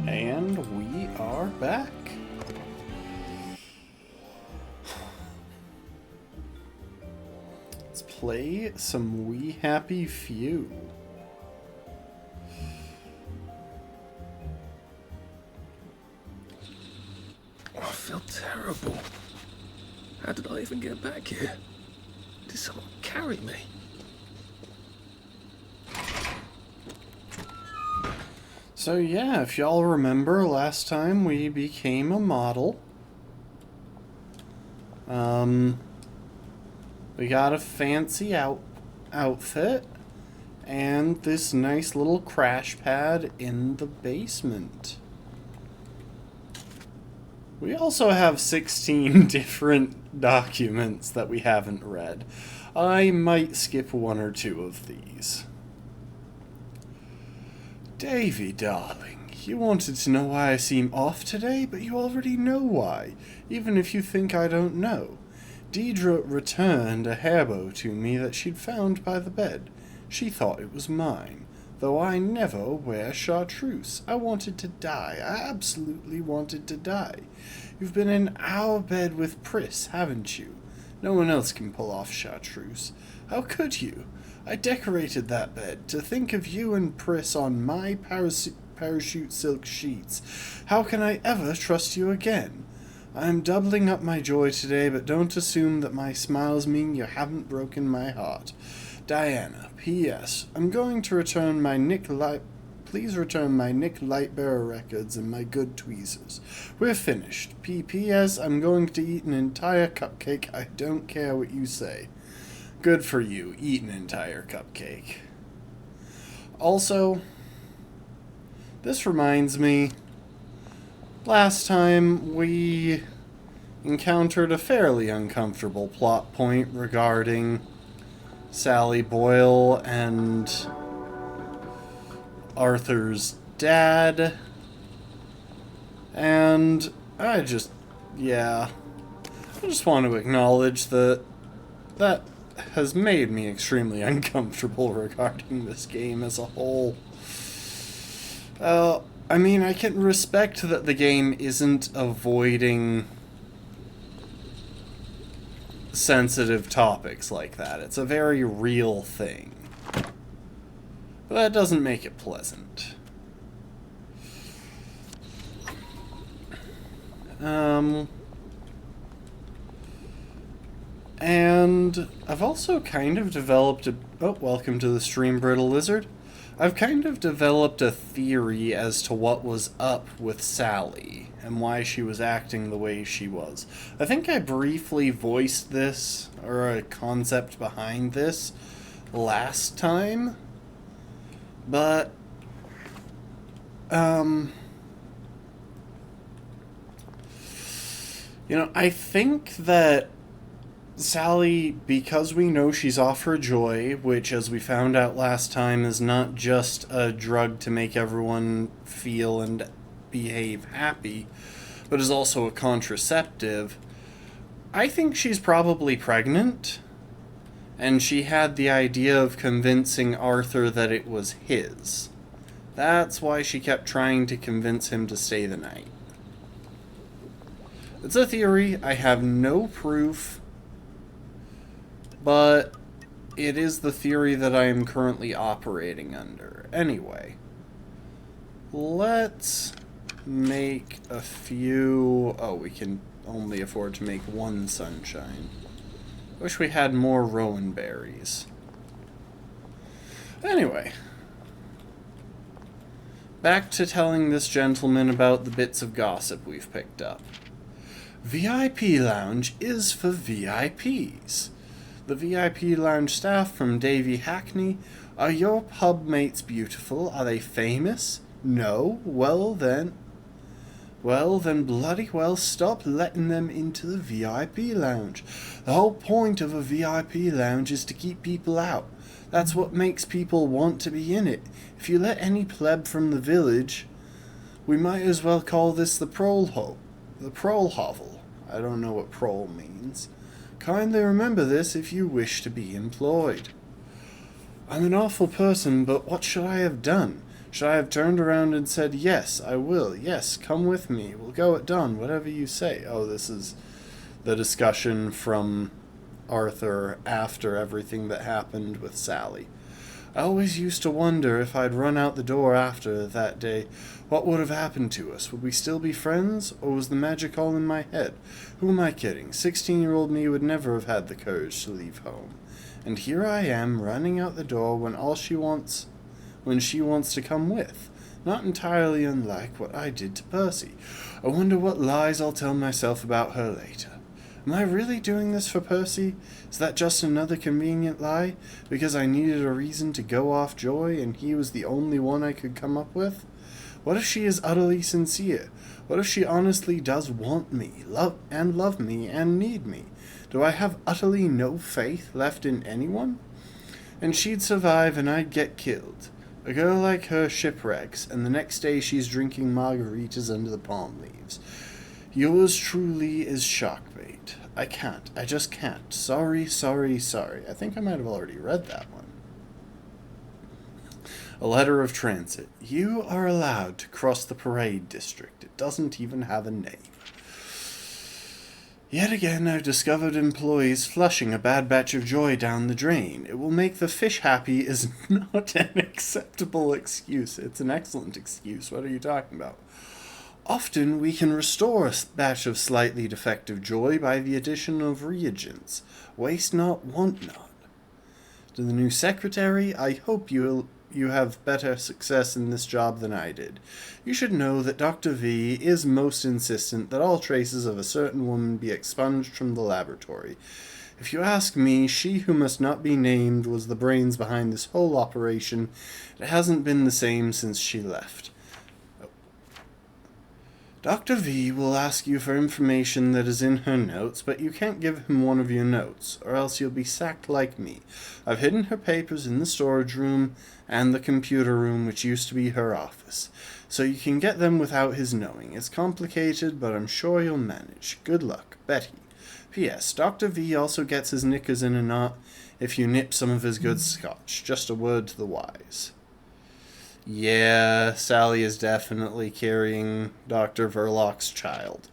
And we are back. Let's play some We Happy Few. Oh, I feel terrible. How did I even get back here? Did someone carry me? So yeah, if y'all remember, last time we became a model. We got a fancy outfit and this nice little crash pad in the basement. We also have 16 different documents that we haven't read. I might skip one or two of these. Davy, darling, you wanted to know why I seem off today, but you already know why, even if you think I don't know. Deidre returned a hairbow to me that she'd found by the bed. She thought it was mine, though I never wear chartreuse. I wanted to die. I absolutely wanted to die. You've been in our bed with Pris, haven't you? No one else can pull off chartreuse. How could you? I decorated that bed to think of you and Pris on my parachute silk sheets. How can I ever trust you again? I am doubling up my joy today, but don't assume that my smiles mean you haven't broken my heart. Diana, P.S. I'm going to return my Please return my Nick Lightbearer records and my good tweezers. We're finished. P.P.S. I'm going to eat an entire cupcake. I don't care what you say. Good for you. Eat an entire cupcake. Also, this reminds me, last time we encountered a fairly uncomfortable plot point regarding Sally Boyle and Arthur's dad. And I just want to acknowledge that has made me extremely uncomfortable regarding this game as a whole. I mean, I can respect that the game isn't avoiding sensitive topics like that. It's a very real thing. But that doesn't make it pleasant. And I've also kind of developed welcome to the stream, Brittle Lizard. I've kind of developed a theory as to what was up with Sally and why she was acting the way she was. I think I briefly voiced this, or a concept behind this, last time. But, I think that Sally, because we know she's off her joy, which, as we found out last time, is not just a drug to make everyone feel and behave happy, but is also a contraceptive, I think she's probably pregnant, and she had the idea of convincing Arthur that it was his. That's why she kept trying to convince him to stay the night. It's a theory. I have no proof. But it is the theory that I am currently operating under. Anyway, let's make a few... Oh, we can only afford to make one sunshine. Wish we had more rowan berries. Anyway, back to telling this gentleman about the bits of gossip we've picked up. VIP Lounge is for VIPs. The VIP lounge staff from Davy Hackney. Are your pub mates beautiful? Are they famous? No? Well then bloody well stop letting them into the VIP lounge. The whole point of a VIP lounge is to keep people out. That's what makes people want to be in it. If you let any pleb from the village, we might as well call this the Prole Hovel. I don't know what prole means. Kindly remember this if you wish to be employed. I'm an awful person, but what should I have done? Should I have turned around and said, yes, I will, yes, come with me, we'll go at dawn, whatever you say? Oh, this is the discussion from Arthur after everything that happened with Sally. I always used to wonder if I'd run out the door after that day, what would have happened to us? Would we still be friends, or was the magic all in my head? Who am I kidding? 16-year-old me would never have had the courage to leave home. And here I am, running out the door when she wants to come with. Not entirely unlike what I did to Percy. I wonder what lies I'll tell myself about her later. Am I really doing this for Percy? Is that just another convenient lie? Because I needed a reason to go off Joy, and he was the only one I could come up with? What if she is utterly sincere? What if she honestly does want me, love me, and need me? Do I have utterly no faith left in anyone? And she'd survive and I'd get killed. A girl like her shipwrecks, and the next day she's drinking margaritas under the palm leaves. Yours truly is shockbait. I can't. I just can't. Sorry, sorry, sorry. I think I might have already read that one. A letter of transit. You are allowed to cross the parade district. It doesn't even have a name. Yet again, I've discovered employees flushing a bad batch of joy down the drain. It will make the fish happy is not an acceptable excuse. It's an excellent excuse. What are you talking about? Often we can restore a batch of slightly defective joy by the addition of reagents. Waste not, want not. To the new secretary, I hope you have better success in this job than I did. You should know that Dr. V is most insistent that all traces of a certain woman be expunged from the laboratory. If you ask me, she who must not be named was the brains behind this whole operation. It hasn't been the same since she left. Dr. V will ask you for information that is in her notes, but you can't give him one of your notes, or else you'll be sacked like me. I've hidden her papers in the storage room and the computer room, which used to be her office, so you can get them without his knowing. It's complicated, but I'm sure you'll manage. Good luck, Betty. P.S. Dr. V also gets his knickers in a knot if you nip some of his good scotch. Just a word to the wise. Yeah, Sally is definitely carrying Dr. Verloc's child.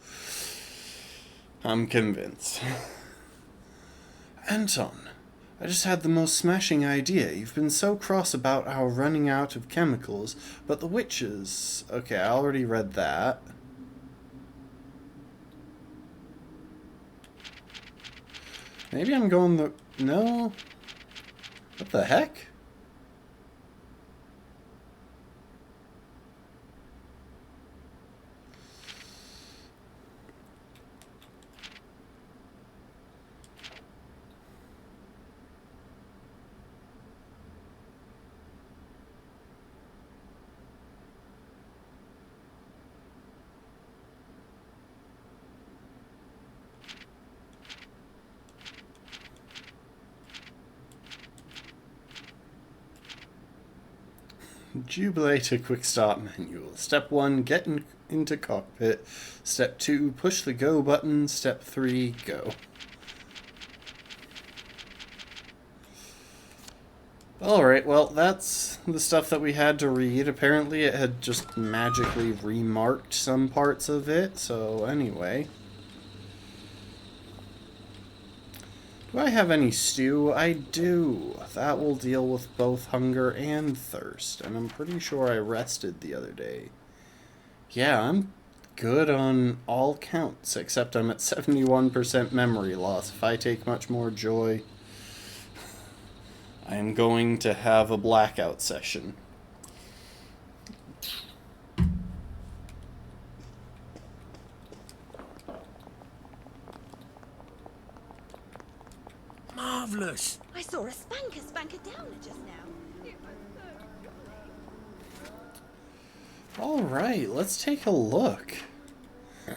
I'm convinced. Anton, I just had the most smashing idea. You've been so cross about our running out of chemicals, but the witches... Okay, I already read that. Maybe I'm going the... No? What the heck? Jubilator Quick Start Manual. Step 1, get into cockpit. Step 2, push the go button. Step 3, go. Alright, well, that's the stuff that we had to read. Apparently it had just magically remarked some parts of it, so anyway. Do I have any stew? I do. That will deal with both hunger and thirst, and I'm pretty sure I rested the other day. Yeah, I'm good on all counts, except I'm at 71% memory loss. If I take much more joy, I am going to have a blackout session. Marvellous! I saw a spanker downer just now. Alright, let's take a look.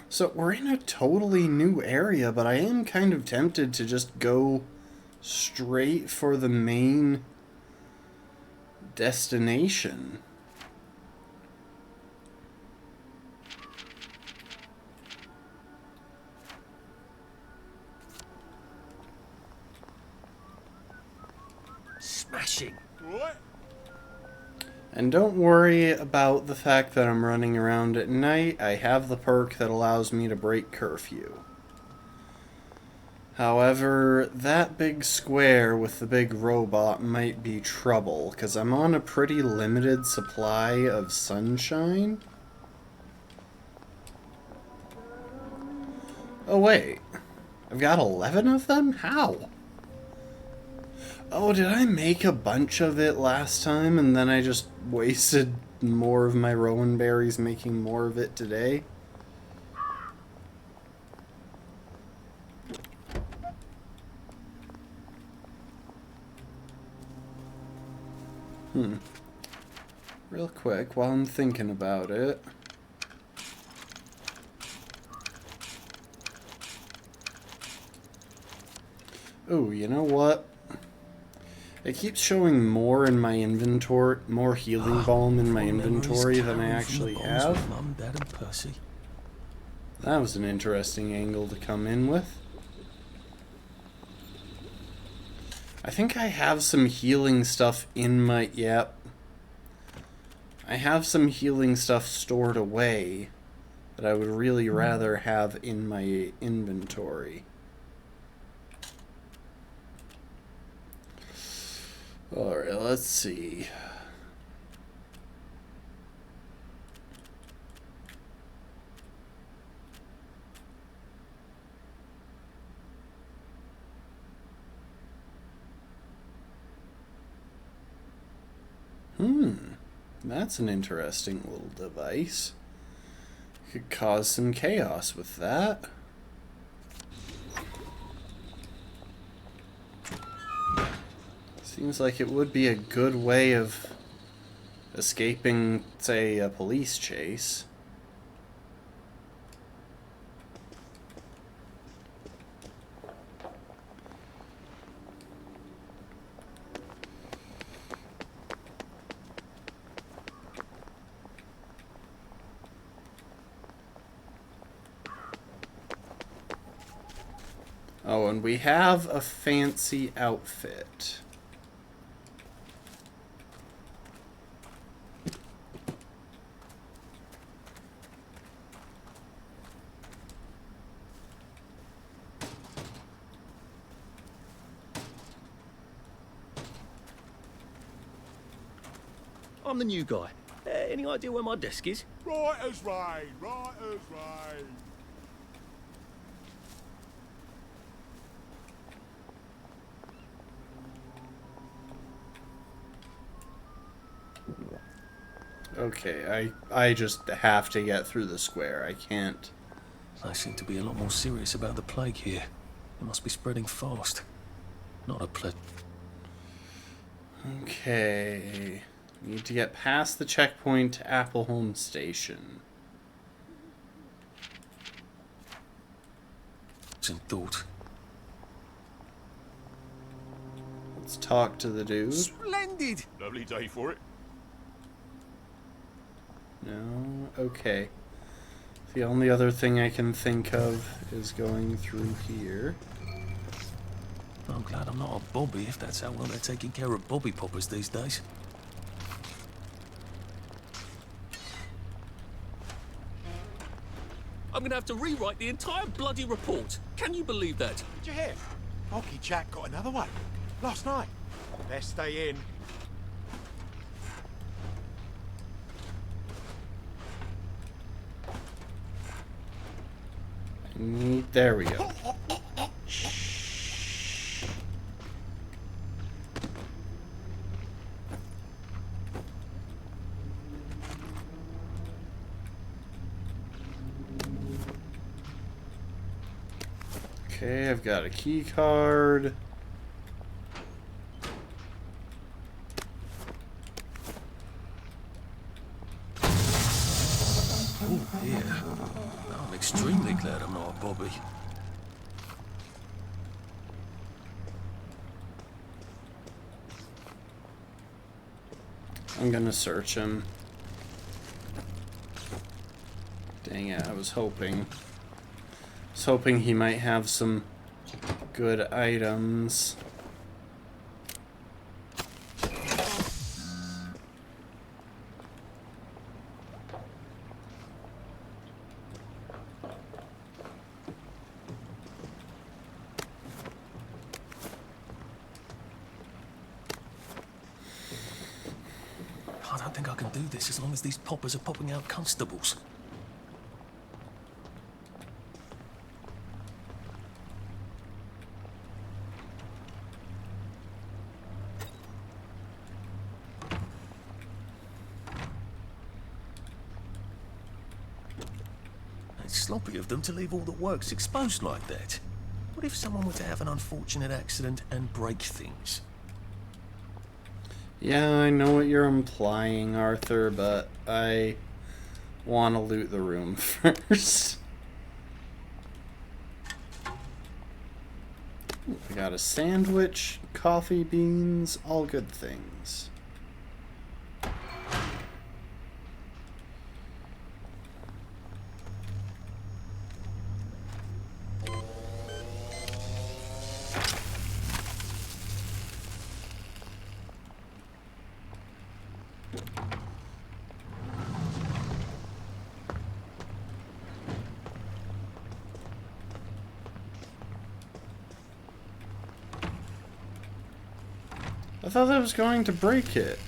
So we're in a totally new area, but I am kind of tempted to just go straight for the main destination. Smashing! And don't worry about the fact that I'm running around at night. I have the perk that allows me to break curfew. However, that big square with the big robot might be trouble, because I'm on a pretty limited supply of sunshine. Oh wait, I've got 11 of them? How? Oh, did I make a bunch of it last time and then I just wasted more of my rowan berries making more of it today? Real quick, while I'm thinking about it. Oh, you know what? It keeps showing more in my inventory, more healing balm in my inventory than I actually have. Mum, Dad, and Percy. That was an interesting angle to come in with. I think I have some healing stuff in my... Yep. I have some healing stuff stored away that I would really rather have in my inventory. Alright, let's see. That's an interesting little device. Could cause some chaos with that. Seems like it would be a good way of escaping, say, a police chase. Oh, and we have a fancy outfit. I'm the new guy. Any idea where my desk is? Right as rain, right as rain. Okay, I just have to get through the square. I can't. They seem to be a lot more serious about the plague here. It must be spreading fast. Not a ple... Okay. Need to get past the checkpoint to Appleholm Station. In thought. Let's talk to the dude. Splendid. Lovely day for it. No? Okay. The only other thing I can think of is going through here. I'm glad I'm not a Bobby if that's how well they're taking care of Bobby Poppers these days. I'm gonna have to rewrite the entire bloody report. Can you believe that? Did you hear? Bulky Jack got another one. Last night. Best stay in. There we go. Okay, I've got a key card. Oh dear. I'm extremely glad I'm not a Bobby. I'm gonna search him. Dang it, I was hoping he might have some good items. I can do this as long as these poppers are popping out constables. It's sloppy of them to leave all the works exposed like that. What if someone were to have an unfortunate accident and break things? Yeah, I know what you're implying, Arthur, but I want to loot the room first. We got a sandwich, coffee beans, all good things. I thought I was going to break it.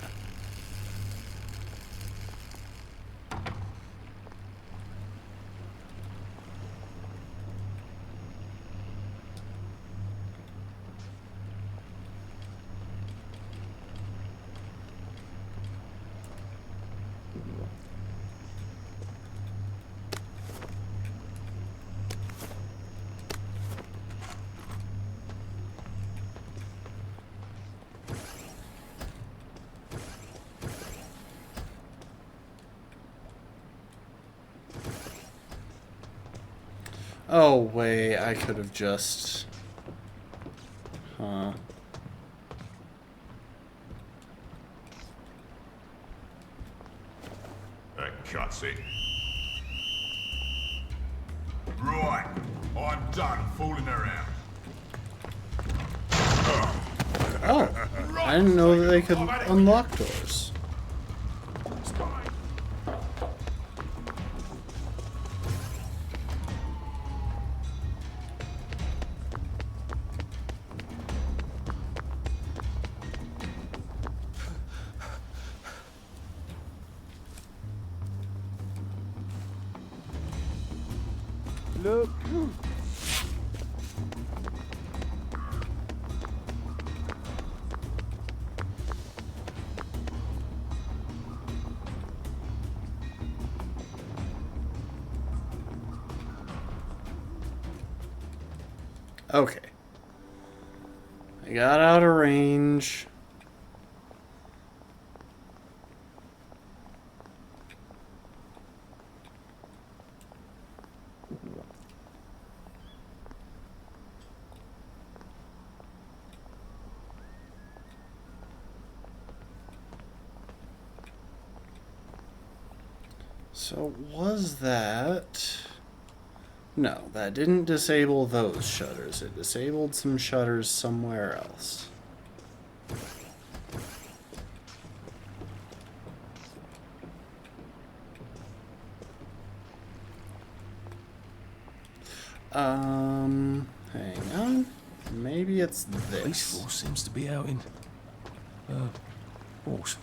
Oh, wait, I could have just... Huh. That cutscene. Right, I'm done fooling around. Oh, I didn't know that they could unlock doors. Look. Okay. I got out of range. So was that... No, that didn't disable those shutters. It disabled some shutters somewhere else. Hang on. Maybe it's Police this. force seems to be out in... force.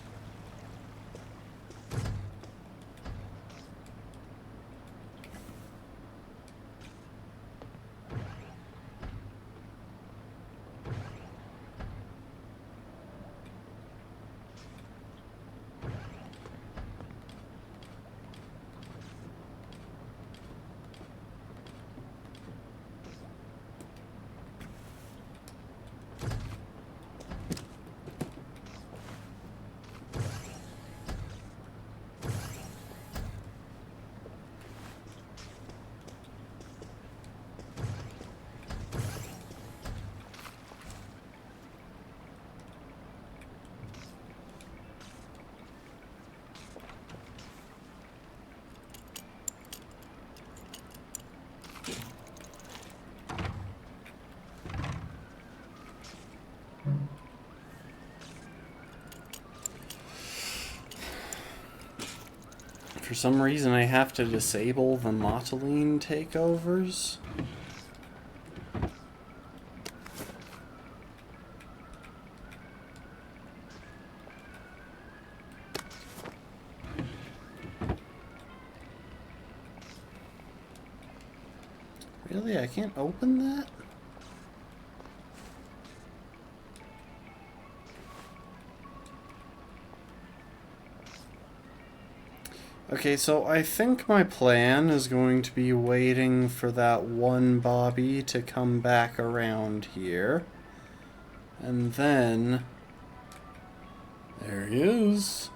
For some reason, I have to disable the Motoline takeovers. Really? I can't open that? Okay, so I think my plan is going to be waiting for that one Bobby to come back around here. And then... there he is.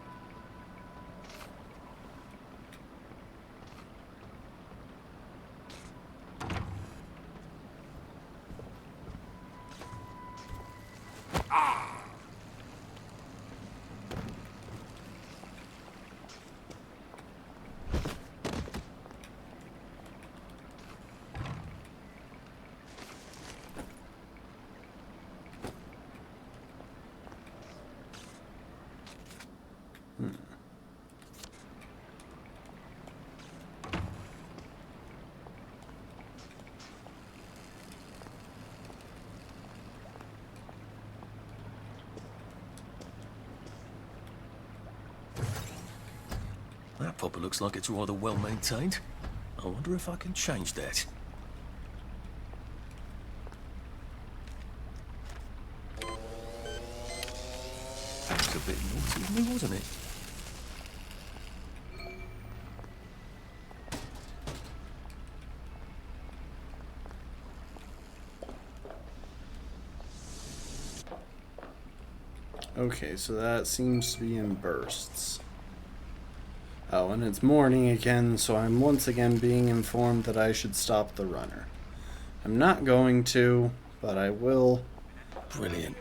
That popper looks like it's rather well maintained. I wonder if I can change that. That was a bit naughty of me, wasn't it? Okay, so that seems to be in bursts. Oh, and it's morning again, so I'm once again being informed that I should stop the runner. I'm not going to, but I will. Brilliant.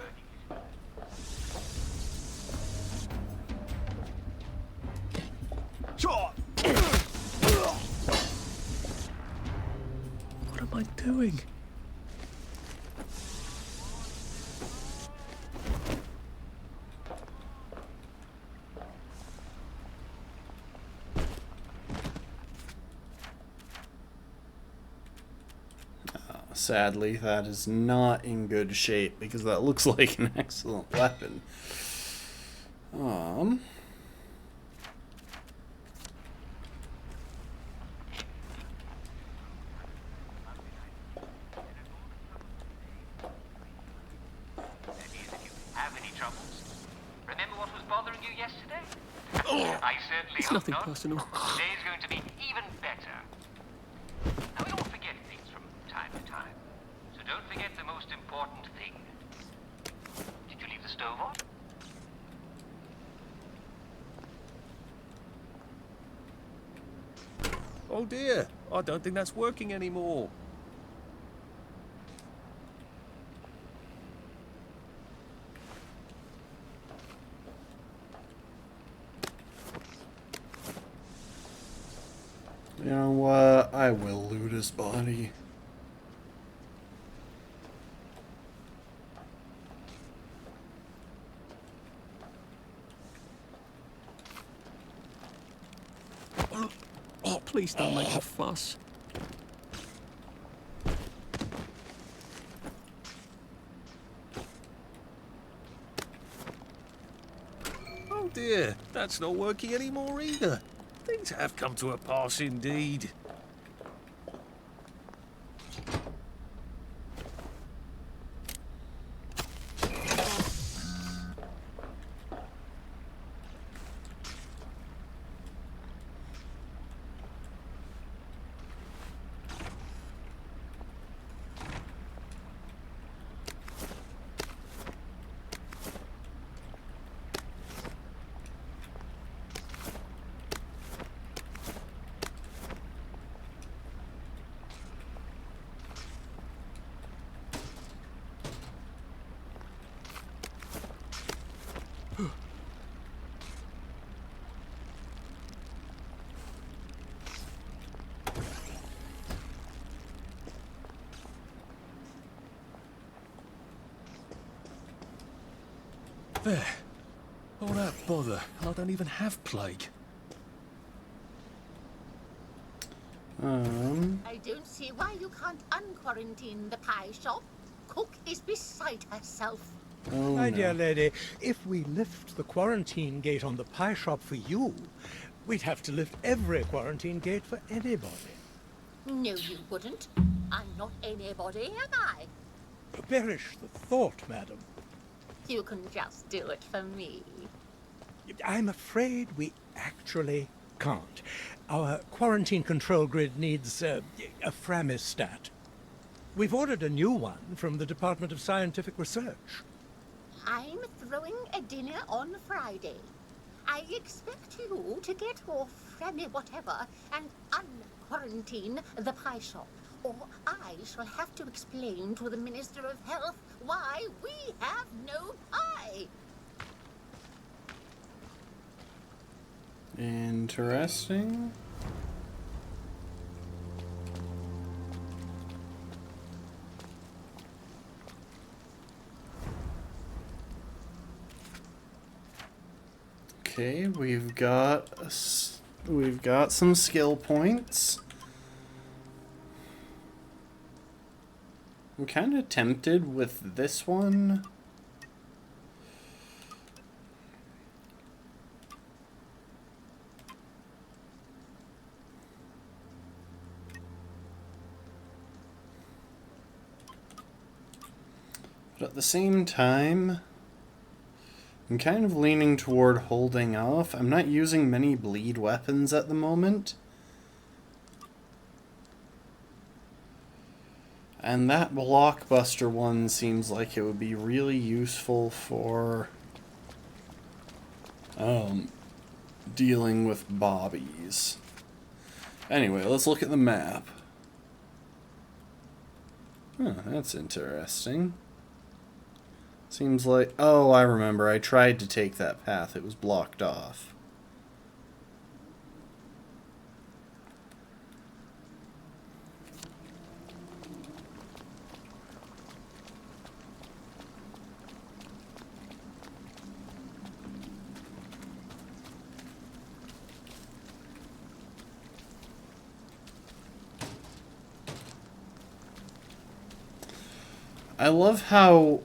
What am I doing? Sadly, that is not in good shape because that looks like an excellent weapon. Have any troubles? Remember what was bothering you yesterday? I certainly It's hope nothing not. personal. Today's going to be even better. Now we all forget things from time to time, so don't forget the most important thing. Did you leave the stove on? Oh dear, I don't think that's working anymore. You know what? I will loot his body. Oh, please don't make a fuss. Oh dear, that's not working anymore either. Things have come to a pass indeed. There. All that bother, and I don't even have plague. I don't see why you can't unquarantine the pie shop. Cook is beside herself. Oh, My no. dear lady, if we lift the quarantine gate on the pie shop for you, we'd have to lift every quarantine gate for anybody. No, you wouldn't. I'm not anybody, am I? Perish the thought, madam. You can just do it for me. I'm afraid we actually can't. Our quarantine control grid needs a Framistat. We've ordered a new one from the Department of Scientific Research. I'm throwing a dinner on Friday. I expect you to get your Fremi whatever and unquarantine the pie shop, or I shall have to explain to the Minister of Health why we have no pie. Interesting. Okay, we've got some skill points. I'm kind of tempted with this one. But at the same time, I'm kind of leaning toward holding off. I'm not using many bleed weapons at the moment. And that blockbuster one seems like it would be really useful for dealing with bobbies. Anyway, let's look at the map. Huh, that's interesting. Seems like... Oh, I remember. I tried to take that path. It was blocked off. I love how...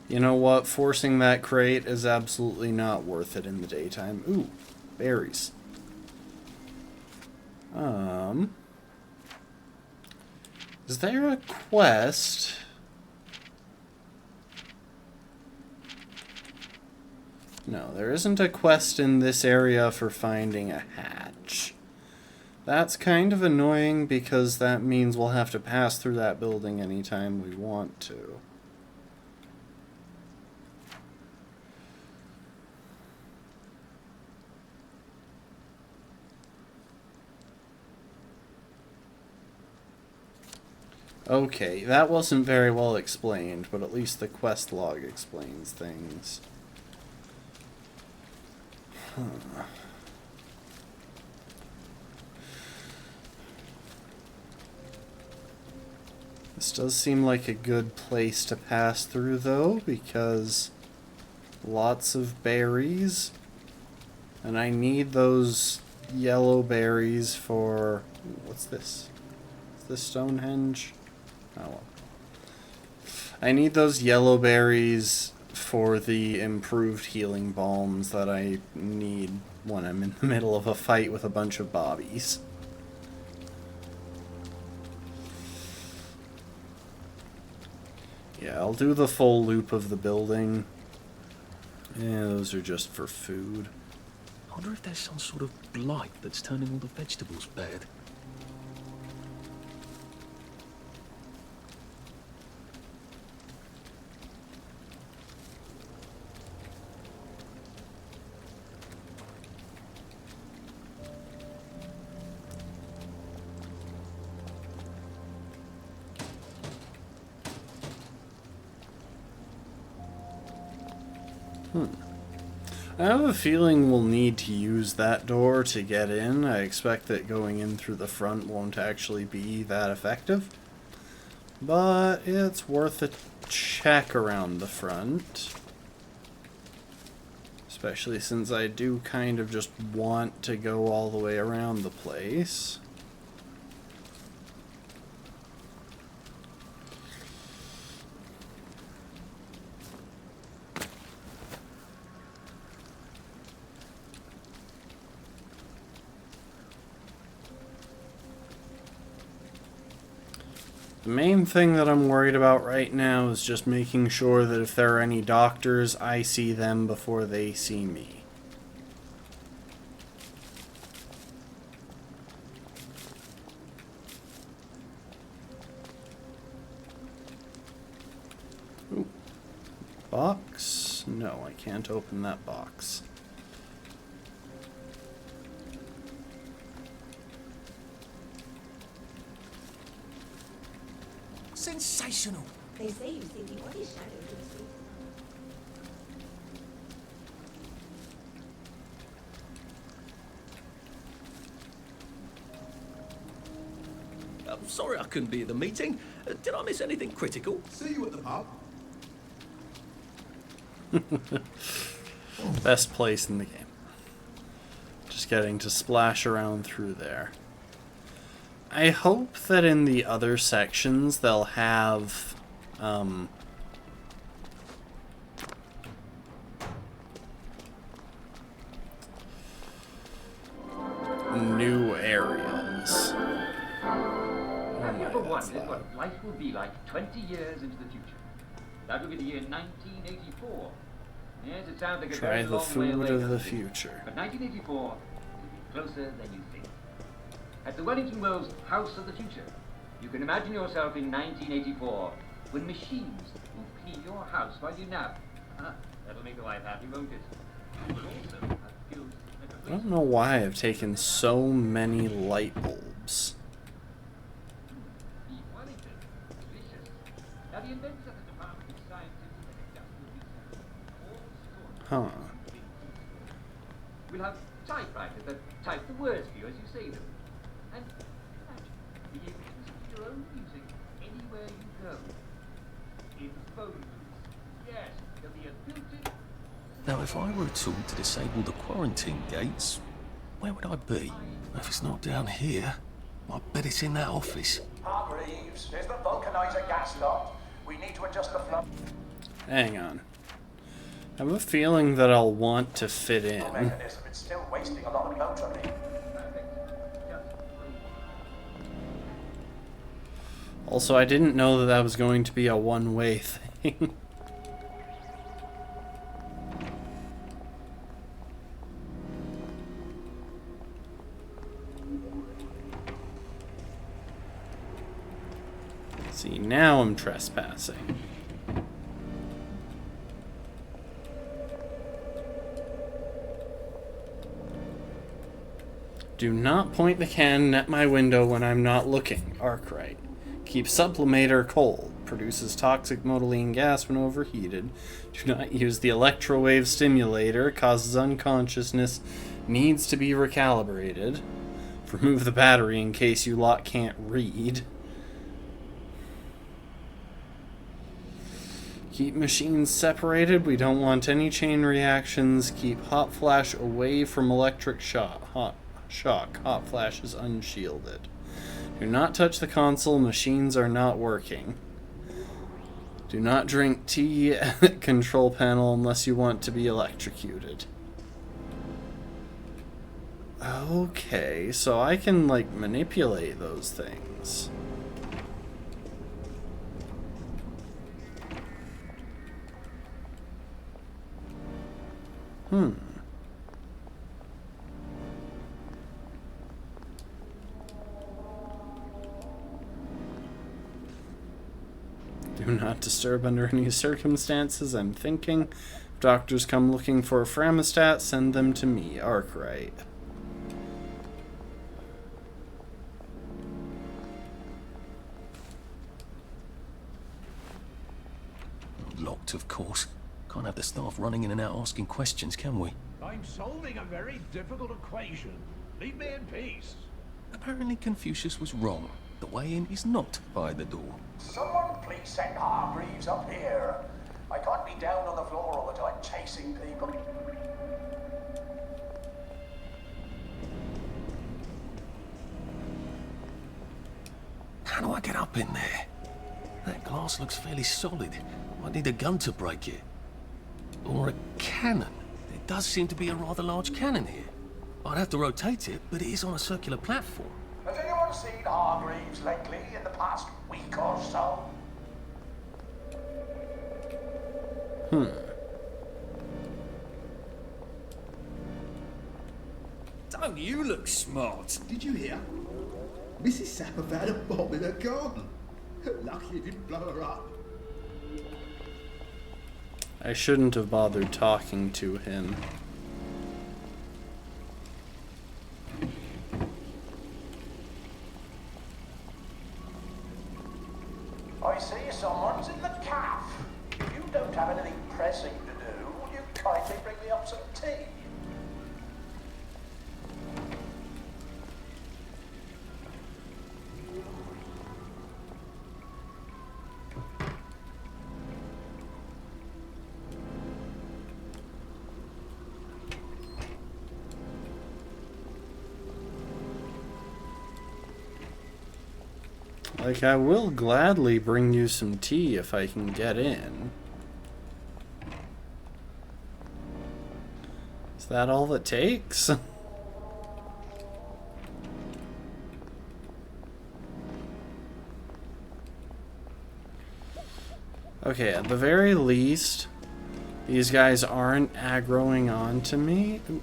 You know what? Forcing that crate is absolutely not worth it in the daytime. Ooh, berries. Is there a quest? No, there isn't a quest in this area for finding a hatch. That's kind of annoying because that means we'll have to pass through that building anytime we want to. Okay, that wasn't very well explained, but at least the quest log explains things. Huh. This does seem like a good place to pass through, though, because lots of berries. And I need those yellow berries for... What's this? Is this Stonehenge? Oh well. I need those yellow berries for the improved healing balms that I need when I'm in the middle of a fight with a bunch of bobbies. Yeah, I'll do the full loop of the building. Yeah, those are just for food. I wonder if there's some sort of blight that's turning all the vegetables bad. I have a feeling we'll need to use that door to get in. I expect that going in through the front won't actually be that effective. But it's worth a check around the front. Especially since I do kind of just want to go all the way around the place. The main thing that I'm worried about right now is just making sure that if there are any doctors, I see them before they see me. Ooh. Box? No, I can't open that box. Sensational. They say you see the body shadow this week. I'm sorry I couldn't be at the meeting. Did I miss anything critical? See you at the pub. Best place in the game. Just getting to splash around through there. I hope that in the other sections they'll have new areas. Have you ever wondered what life will be like 20 years into the future? That will be the year 1984. Yes, it sounds like a Try very the long way food away, of the doesn't it? future. But 1984 will be closer than you think. At the Wellington Wells House of the Future, you can imagine yourself in 1984 when machines will clean your house while you nap. That'll make the wife happy, won't it? You will also have skills like a I don't know why I've taken so many light bulbs. Wellington, delicious. Now the inventors of the Department of Scientific and Industrial Research all stored Huh. We'll have typewriters that type the words for you as you say them. And imagine being able to listen to your own music anywhere you go. In phone booths. Yes, there'll be a built-in... Now, if I were a tool to disable the quarantine gates, where would I be? If it's not down here, I bet it's in that office. Hargreaves, is the vulcanizer gas stopped? We need to adjust the flow. Hang on. I have a feeling that I'll want to fit in. Mechanism. It's still wasting a lot of motoring. Also, I didn't know that that was going to be a one-way thing. See, now I'm trespassing. Do not point the cannon at my window when I'm not looking, Arkwright. Keep sublimator cold. Produces toxic motoline gas when overheated. Do not use the electrowave stimulator. Causes unconsciousness. Needs to be recalibrated. Remove the battery in case you lot can't read. Keep machines separated. We don't want any chain reactions. Keep hot flash away from electric shock. Hot flash is unshielded. Do not touch the console. Machines are not working. Do not drink tea at the control panel unless you want to be electrocuted. Okay, so I can, like, manipulate those things. Do not disturb under any circumstances. I'm thinking. If doctors come looking for a Framostat, send them to me, Arkwright. Locked, of course. Can't have the staff running in and out asking questions, can we? I'm solving a very difficult equation. Leave me in peace. Apparently Confucius was wrong. The way in is not by the door. Someone please send Hargreaves up here. I can't be down on the floor all the time chasing people. How do I get up in there? That glass looks fairly solid. I need a gun to break it. Or a cannon. There does seem to be a rather large cannon here. I'd have to rotate it, but it is on a circular platform. Has anyone seen Hargreaves lately in the past week week or so. Don't you look smart? Did you hear? Mrs. Sapper found a bomb in her garden. Lucky it didn't blow her up. I shouldn't have bothered talking to him. I see someone's in the cafe. If you don't have anything pressing to do, will you kindly bring me up some tea? Like, I will gladly bring you some tea if I can get in. Is that all it takes? Okay, at the very least, these guys aren't aggroing onto me. Ooh.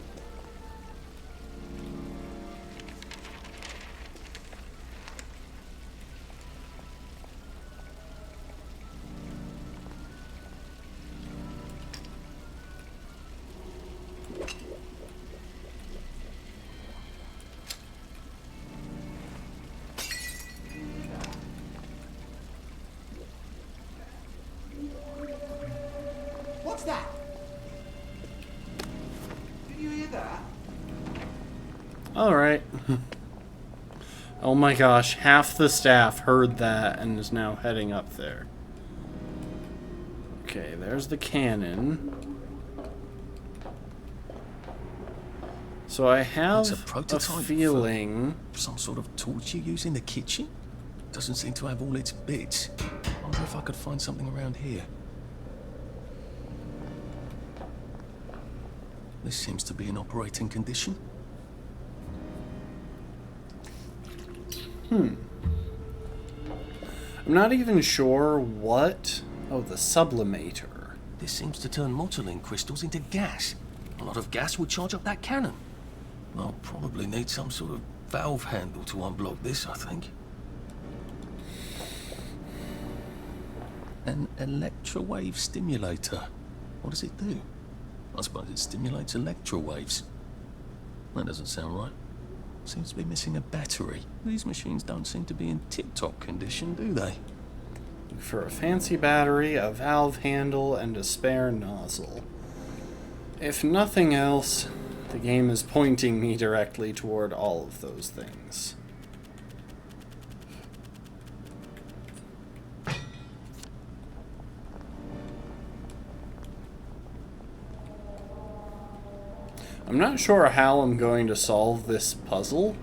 What's that? Did you hear that? Alright. Oh my gosh, half the staff heard that and is now heading up there. Okay, there's the cannon. So I have It's a prototype a feeling... for some sort of torch you use in the kitchen? Doesn't seem to have all its bits. Wonder if I could find something around here. This seems to be in operating condition. I'm not even sure what... Oh, the sublimator. This seems to turn Mottling crystals into gas. A lot of gas would charge up that cannon. I'll probably need some sort of valve handle to unblock this, I think. An electrowave stimulator. What does it do? I suppose it stimulates electrowaves. That doesn't sound right. Seems to be missing a battery. These machines don't seem to be in tip-top condition, do they? For a fancy battery, a valve handle, and a spare nozzle. If nothing else, the game is pointing me directly toward all of those things. I'm not sure how I'm going to solve this puzzle,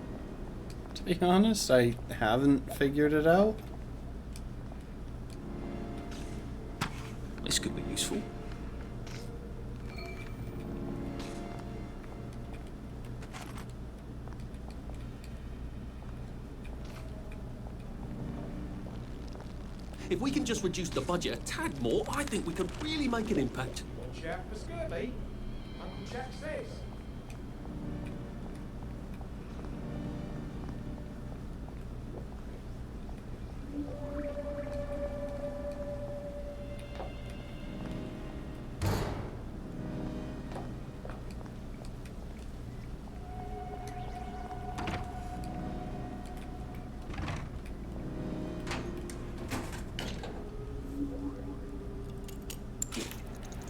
to be honest. I haven't figured it out. This could be useful. If we can just reduce the budget a tad more, I think we could really make an impact. Watch out for scurvy. Uncle Jack says.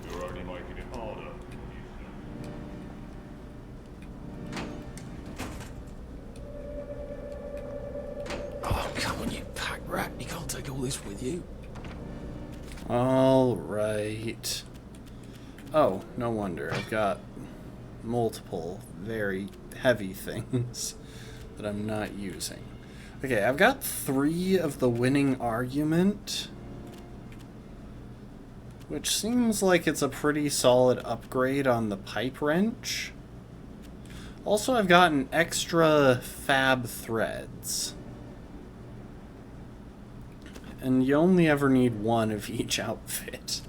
You're only making it harder. Oh, come on, you pack rat. You can't take all this with you. Alright. Oh, no wonder. I've got multiple very heavy things that I'm not using. Okay, I've got 3 of the winning argument, which seems like it's a pretty solid upgrade on the pipe wrench. Also, I've gotten extra fab threads. and you only ever need one of each outfit.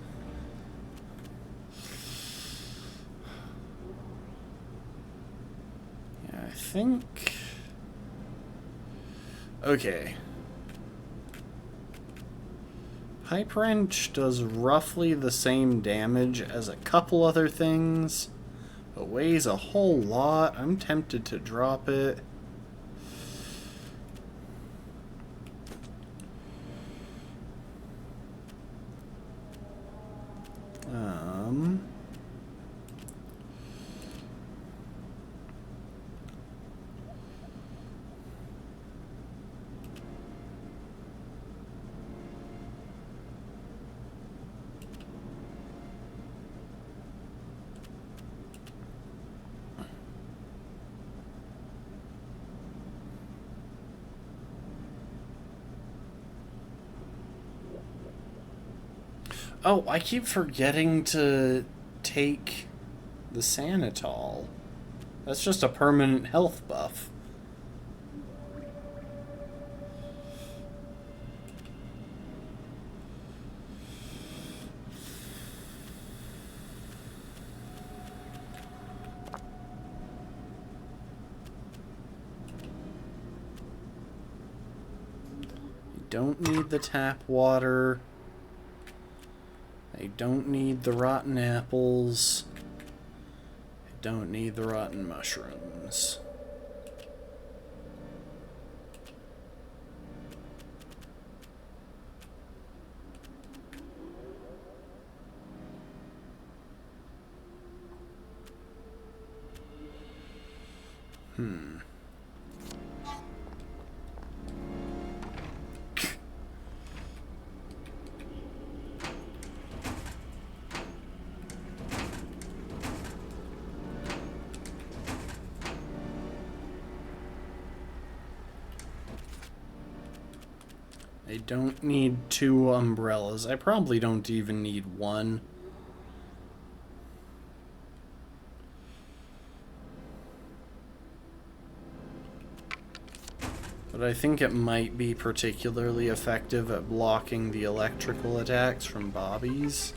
Yeah, I think... Okay. Pipe Wrench does roughly the same damage as a couple other things, but weighs a whole lot. I'm tempted to drop it. Oh, I keep forgetting to take the Sanitol. That's just a permanent health buff. You don't need the tap water. I don't need the rotten apples. I don't need the rotten mushrooms. I don't need 2 umbrellas. I probably don't even need 1. But I think it might be particularly effective at blocking the electrical attacks from Bobbies.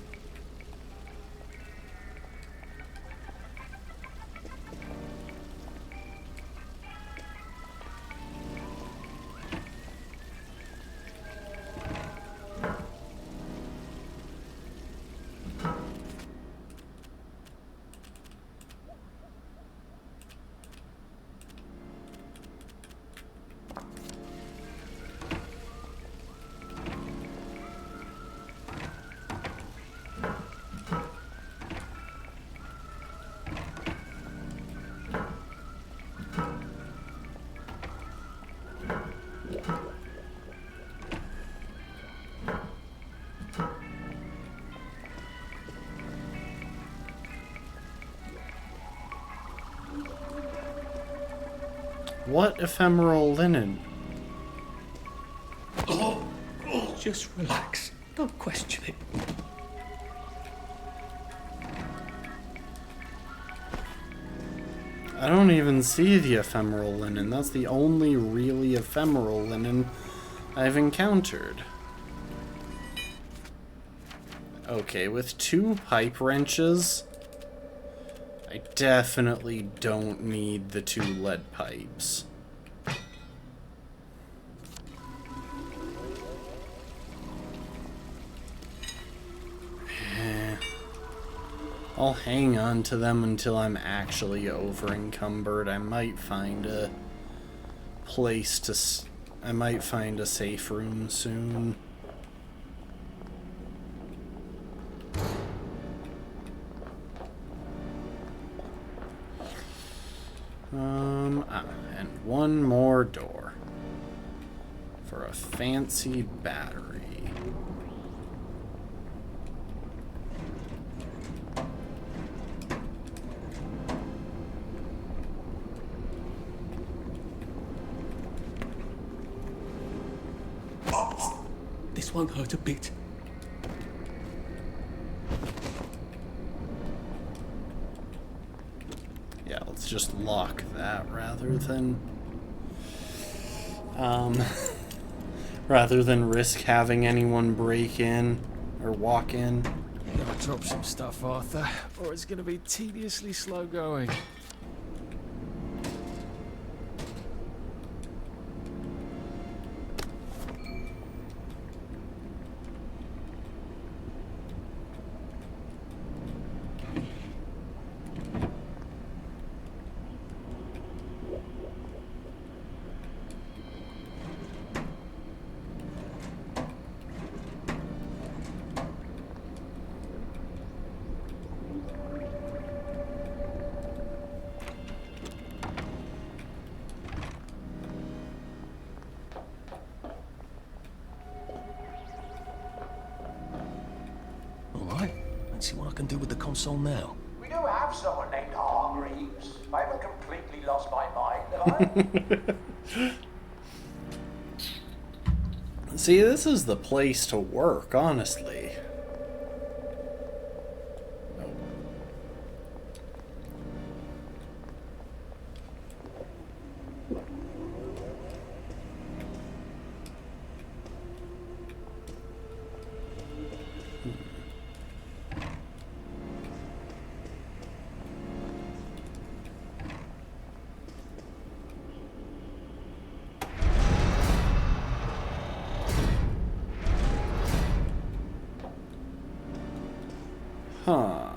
What ephemeral linen? Just relax. Don't question it. I don't even see the ephemeral linen. That's the only really ephemeral linen I've encountered. Okay, with 2 pipe wrenches, I definitely don't need the 2 lead pipes. I'll hang on to them until I'm actually over-encumbered. I might find a place to... I might find a safe room soon. And one more door. For a fancy battery. This won't hurt a bit. Yeah, let's just lock that rather than... rather than risk having anyone break in or walk in. You gotta drop some stuff, Arthur, or it's gonna be tediously slow going. See what I can do with the console now. We do have someone named Hargreaves. I haven't completely lost my mind, have I? See, this is the place to work, honestly. Huh.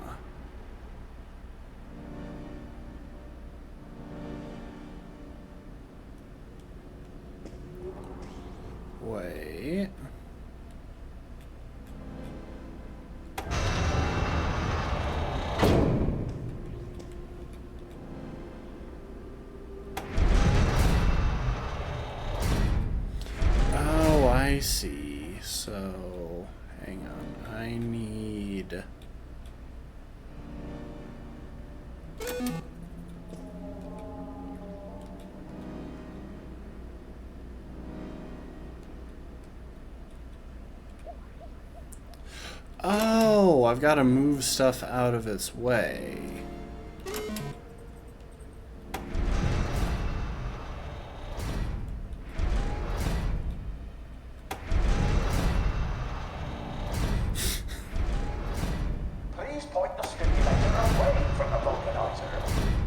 Wait. Oh, I see. So, hang on. I need... Oh, I've got to move stuff out of its way. Please point the stimulator away from the vulcanizer.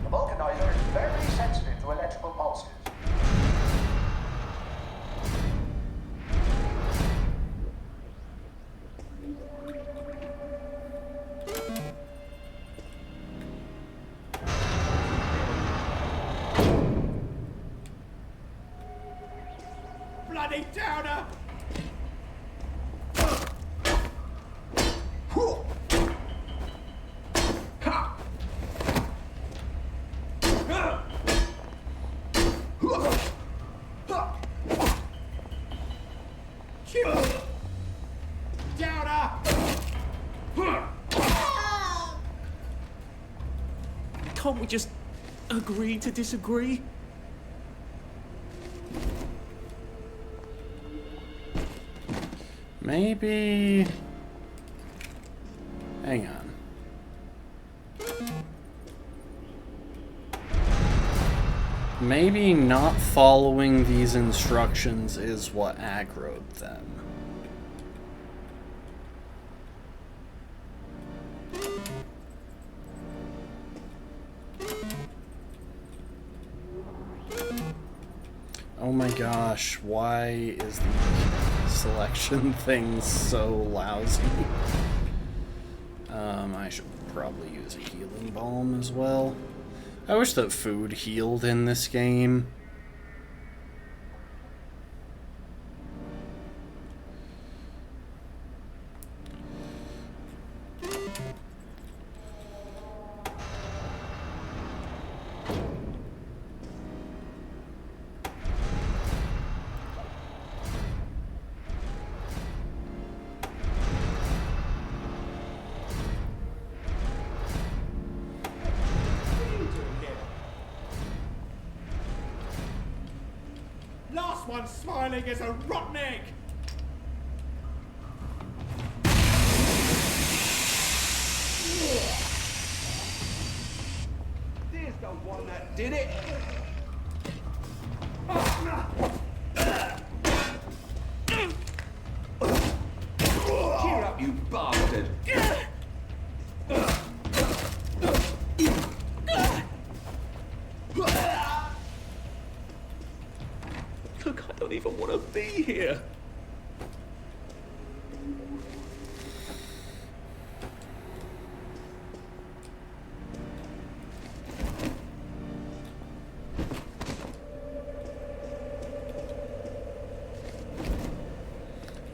The vulcanizer is very sensitive to electrical pulses. Bloody downer! Can't we just agree to disagree? Maybe... Hang on. Maybe not following these instructions is what aggroed them. Oh my gosh, why is the selection thing so lousy? I should probably use a healing balm as well. I wish that food healed in this game. Last one smiling as a rotten egg! There's the one that did it! don't even want to be here.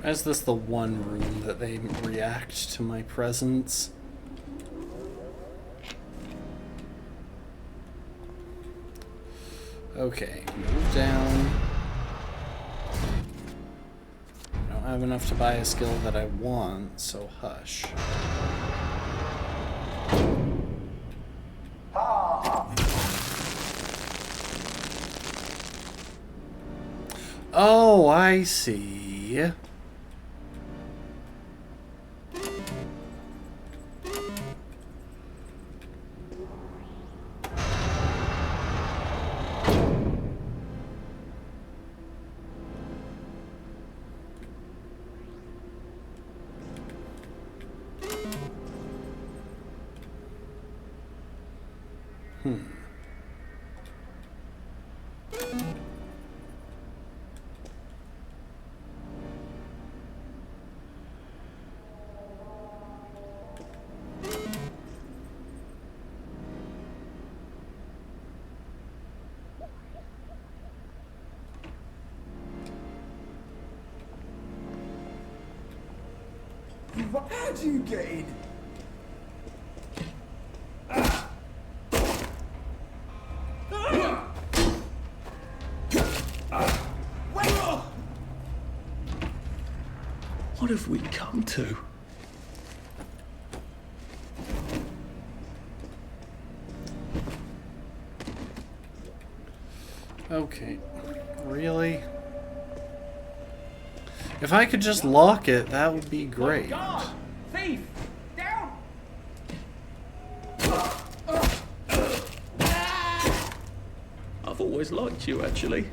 Why is this the one room that they react to my presence? Okay, move down. I don't have enough to buy a skill that I want, so hush. Oh, I see. How'd you get in? What have we come to? Okay, really? If I could just lock it, that would be great. Thief! Down! I've always liked you, actually.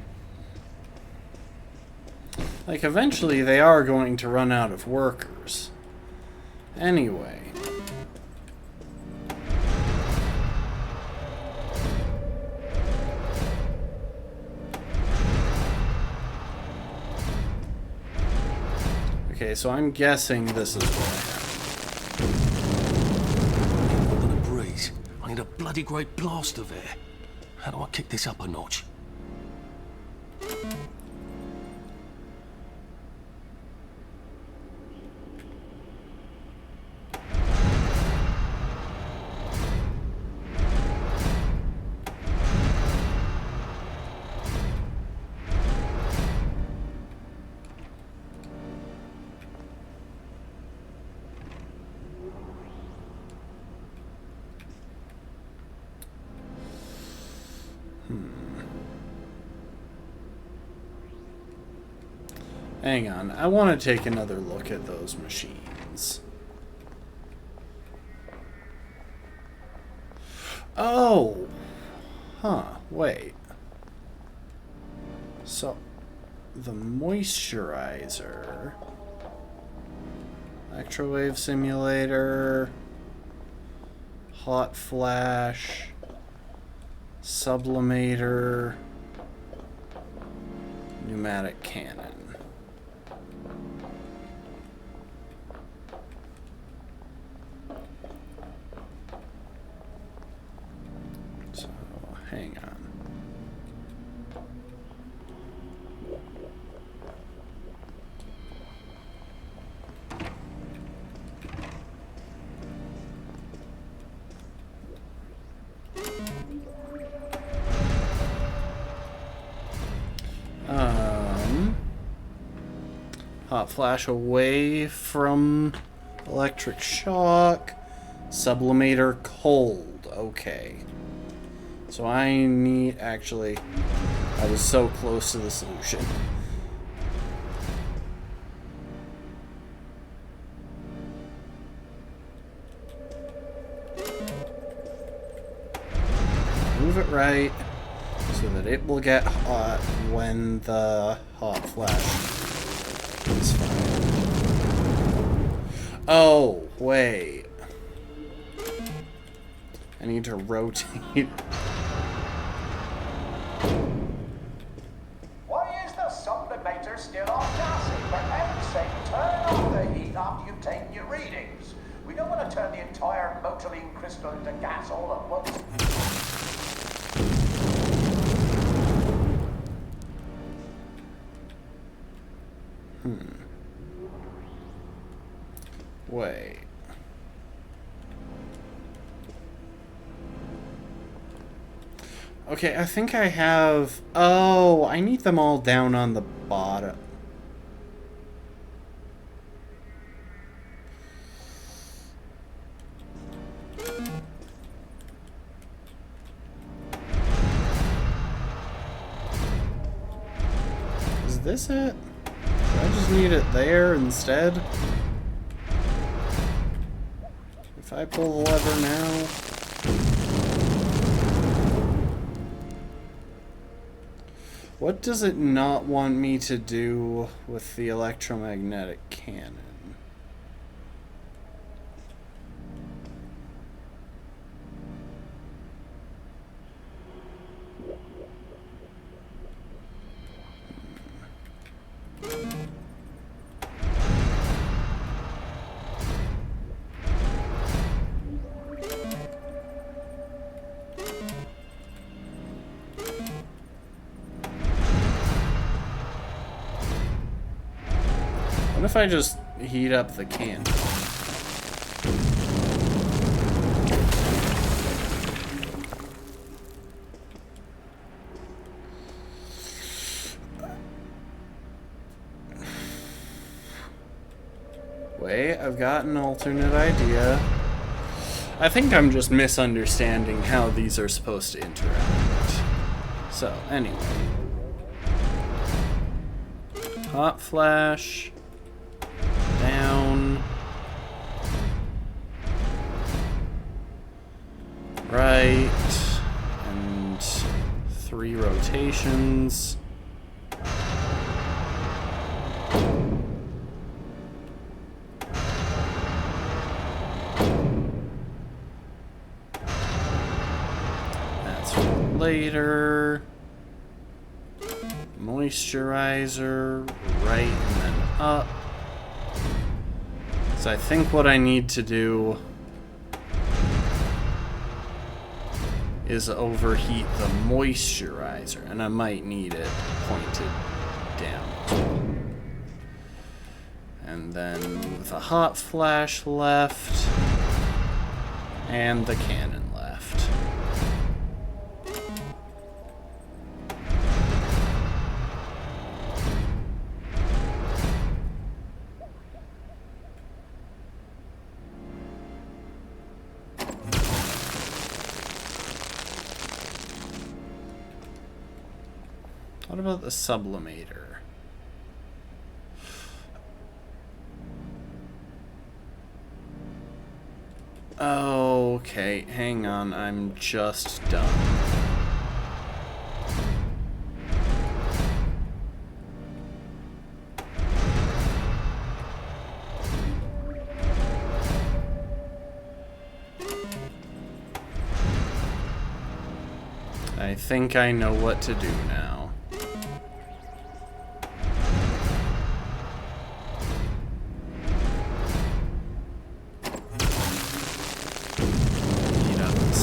Like, eventually they are going to run out of workers. Anyway. Okay, so I'm guessing this is what happened. More than a breeze. I need a bloody great blast of air. How do I kick this up a notch? Hang on, I want to take another look at those machines. Oh! Huh, wait. So, the moisturizer... Electrowave simulator... Hot flash... Sublimator... Pneumatic cannon. So, hang on. Hot flash away from electric shock. Sublimator cold. Okay. So I need... Actually, I was so close to the solution. Move it right so that it will get hot when the hot flash is fired. Oh, wait. I need to rotate. Why is there something exploded to gas all at once. Wait. Okay, I think I have... Oh, I need them all down on the bottom. Is this it? Do I just need it there instead? If I pull the lever now... What does it not want me to do with the electromagnetic cannon? What if I just heat up the can? Wait, I've got an alternate idea. I think I'm just misunderstanding how these are supposed to interact. So, anyway. Hot flash. Down. Right. And 3 rotations. That's for later. Moisturizer. Right and then up. So I think what I need to do is overheat the moisturizer, and I might need it pointed down. And then move the hot flash left, and the cannon left. What about the sublimator? Okay, hang on, I'm just done. I think I know what to do now.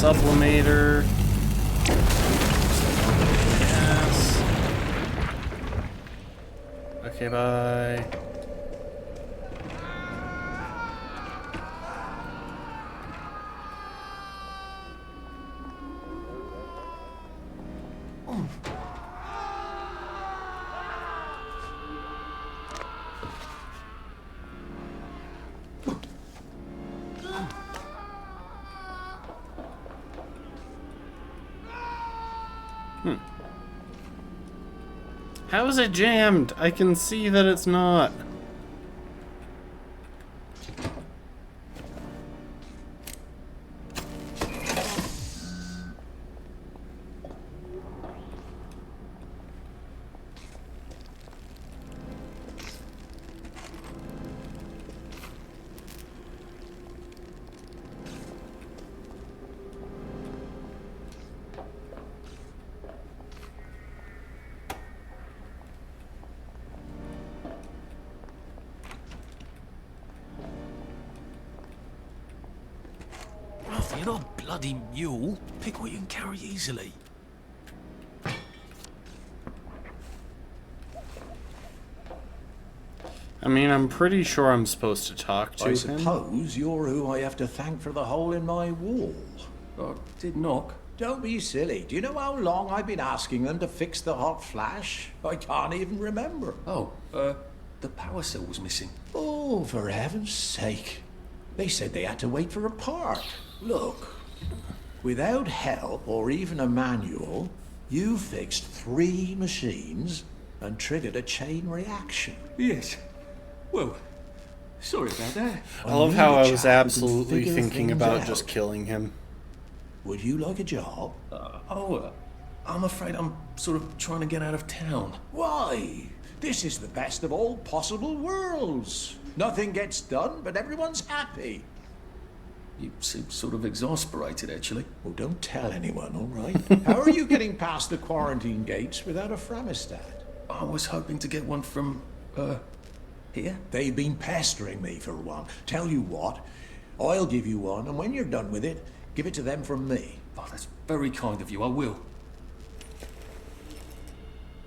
Sublimator. Yes. Okay, bye. How is it jammed? I can see that it's not. You're not a bloody mule. Pick what you can carry easily. I mean, I'm pretty sure I'm supposed to talk to I him. suppose you're who I have to thank for the hole in my wall. I did knock. Don't be silly. Do you know how long I've been asking them to fix the hot flash? I can't even remember. Oh, the power cell was missing. Oh, for heaven's sake. They said they had to wait for a part. Look, without help or even a manual, you fixed 3 machines and triggered a chain reaction. Yes. Well, sorry about that. I love how I was absolutely thinking about just killing him. Would you like a job? I'm afraid I'm sort of trying to get out of town. Why? This is the best of all possible worlds. Nothing gets done, but everyone's happy. You seem sort of exasperated, actually. Well, don't tell anyone, all right? How are you getting past the quarantine gates without a Framistat? I was hoping to get one from, here? They've been pestering me for one. Tell you what, I'll give you one, and when you're done with it, give it to them from me. Oh, that's very kind of you. I will.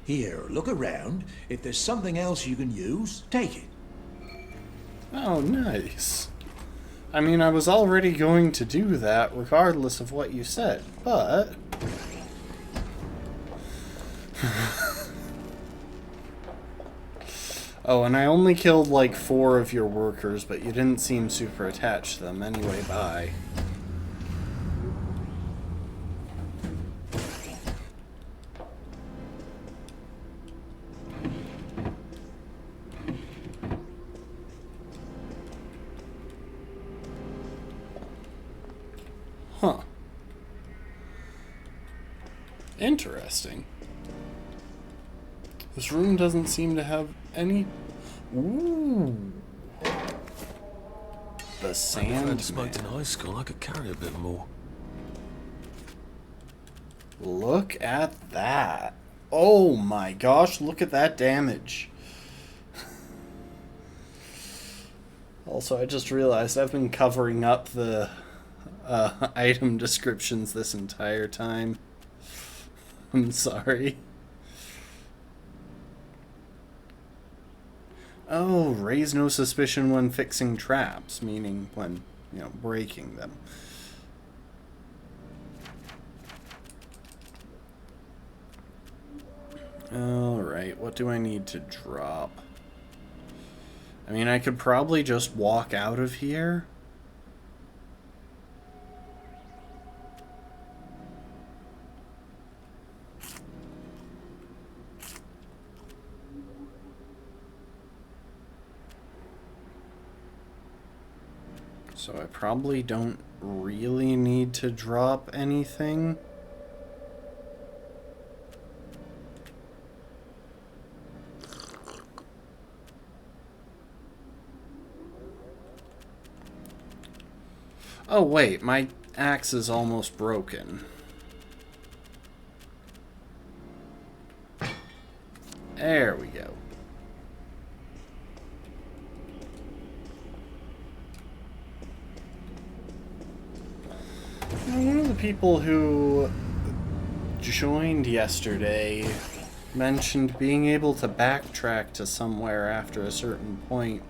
Here, look around. If there's something else you can use, take it. Oh, nice. I mean, I was already going to do that regardless of what you said, but... Oh, and I only killed like 4 of your workers, but you didn't seem super attached to them. Anyway, bye. Huh. Interesting. This room doesn't seem to have any... Ooh. The sand. If I had smoked in high school, I could carry a bit more. Look at that. Oh my gosh, look at that damage. Also, I just realized I've been covering up the item descriptions this entire time. I'm sorry. Oh, raise no suspicion when fixing traps, meaning when, you know, breaking them. Alright, what do I need to drop? I mean, I could probably just walk out of here. So I probably don't really need to drop anything. Oh wait, my axe is almost broken. There we go. Now, one of the people who joined yesterday mentioned being able to backtrack to somewhere after a certain point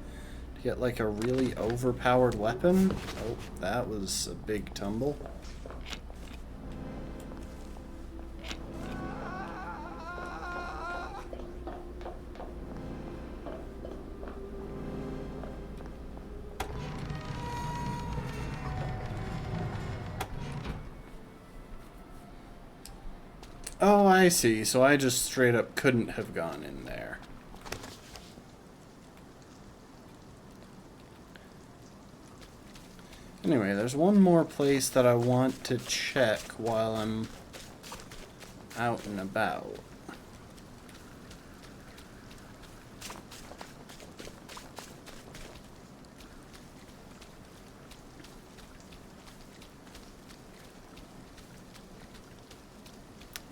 to get like a really overpowered weapon. Oh, that was a big tumble. Oh, I see. So I just straight up couldn't have gone in there. Anyway, there's one more place that I want to check while I'm out and about.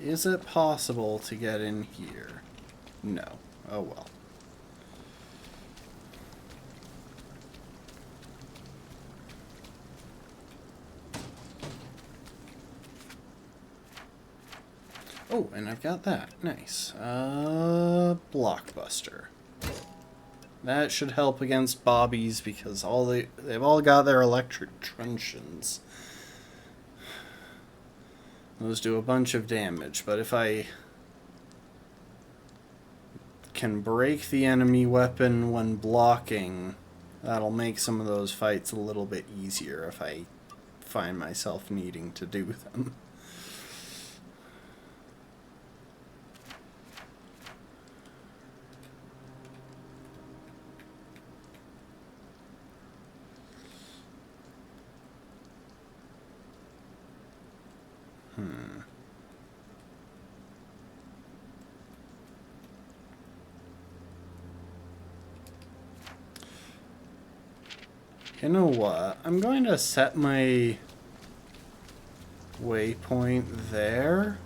Is it possible to get in here? No. Oh well. Oh, and I've got that. Nice. Blockbuster. That should help against bobbies because they've all got their electric truncheons. Those do a bunch of damage, but if I can break the enemy weapon when blocking, that'll make some of those fights a little bit easier if I find myself needing to do them. You know what? I'm going to set my waypoint there.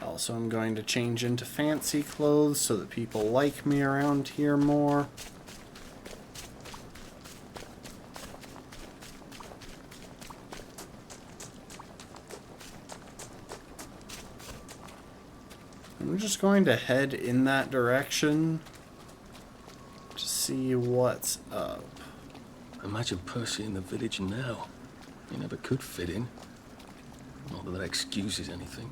Also, I'm going to change into fancy clothes so that people like me around here more. I'm just going to head in that direction to see what's up. Imagine Percy in the village now. He never could fit in. Not that that excuses anything.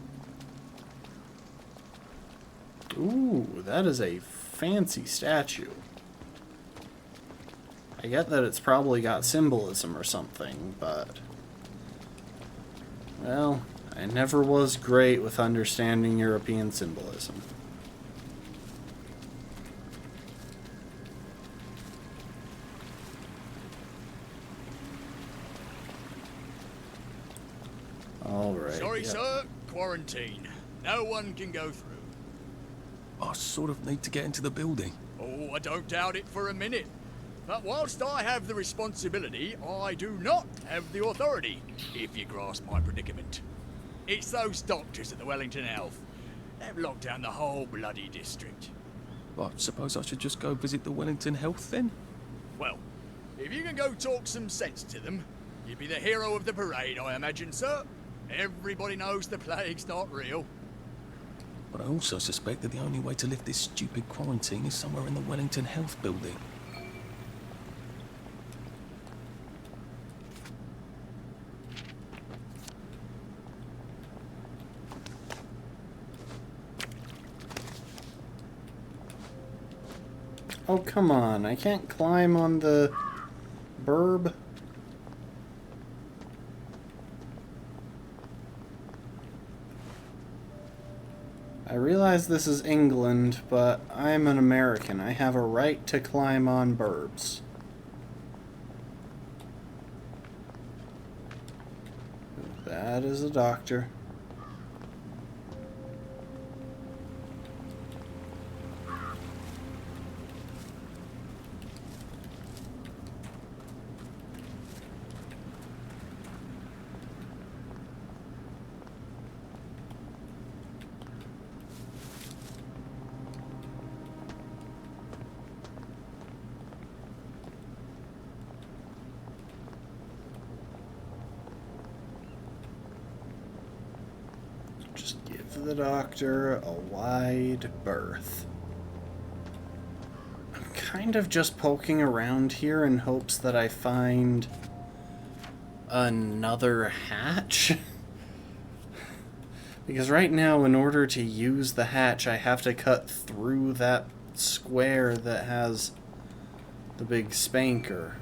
Ooh, that is a fancy statue. I get that it's probably got symbolism or something, but... well, I never was great with understanding European symbolism. Alright. Sorry, sir. Quarantine. No one can go through. I sort of need to get into the building. Oh, I don't doubt it for a minute. But whilst I have the responsibility, I do not have the authority, if you grasp my predicament. It's those doctors at the Wellington Health. They've locked down the whole bloody district. I suppose I should just go visit the Wellington Health then? Well, if you can go talk some sense to them, you'd be the hero of the parade, I imagine, sir. Everybody knows the plague's not real. But I also suspect that the only way to lift this stupid quarantine is somewhere in the Wellington Health building. Oh, come on. I can't climb on the burb. I realize this is England, but I'm an American. I have a right to climb on burbs. That is a doctor. The doctor a wide berth. I'm kind of just poking around here in hopes that I find another hatch. Because right now, in order to use the hatch, I have to cut through that square that has the big spanker.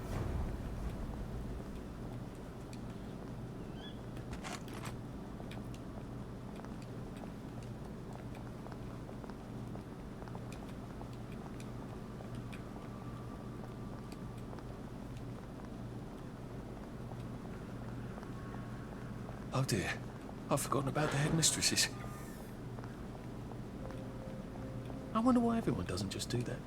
Oh dear, I've forgotten about the headmistresses. I wonder why everyone doesn't just do that.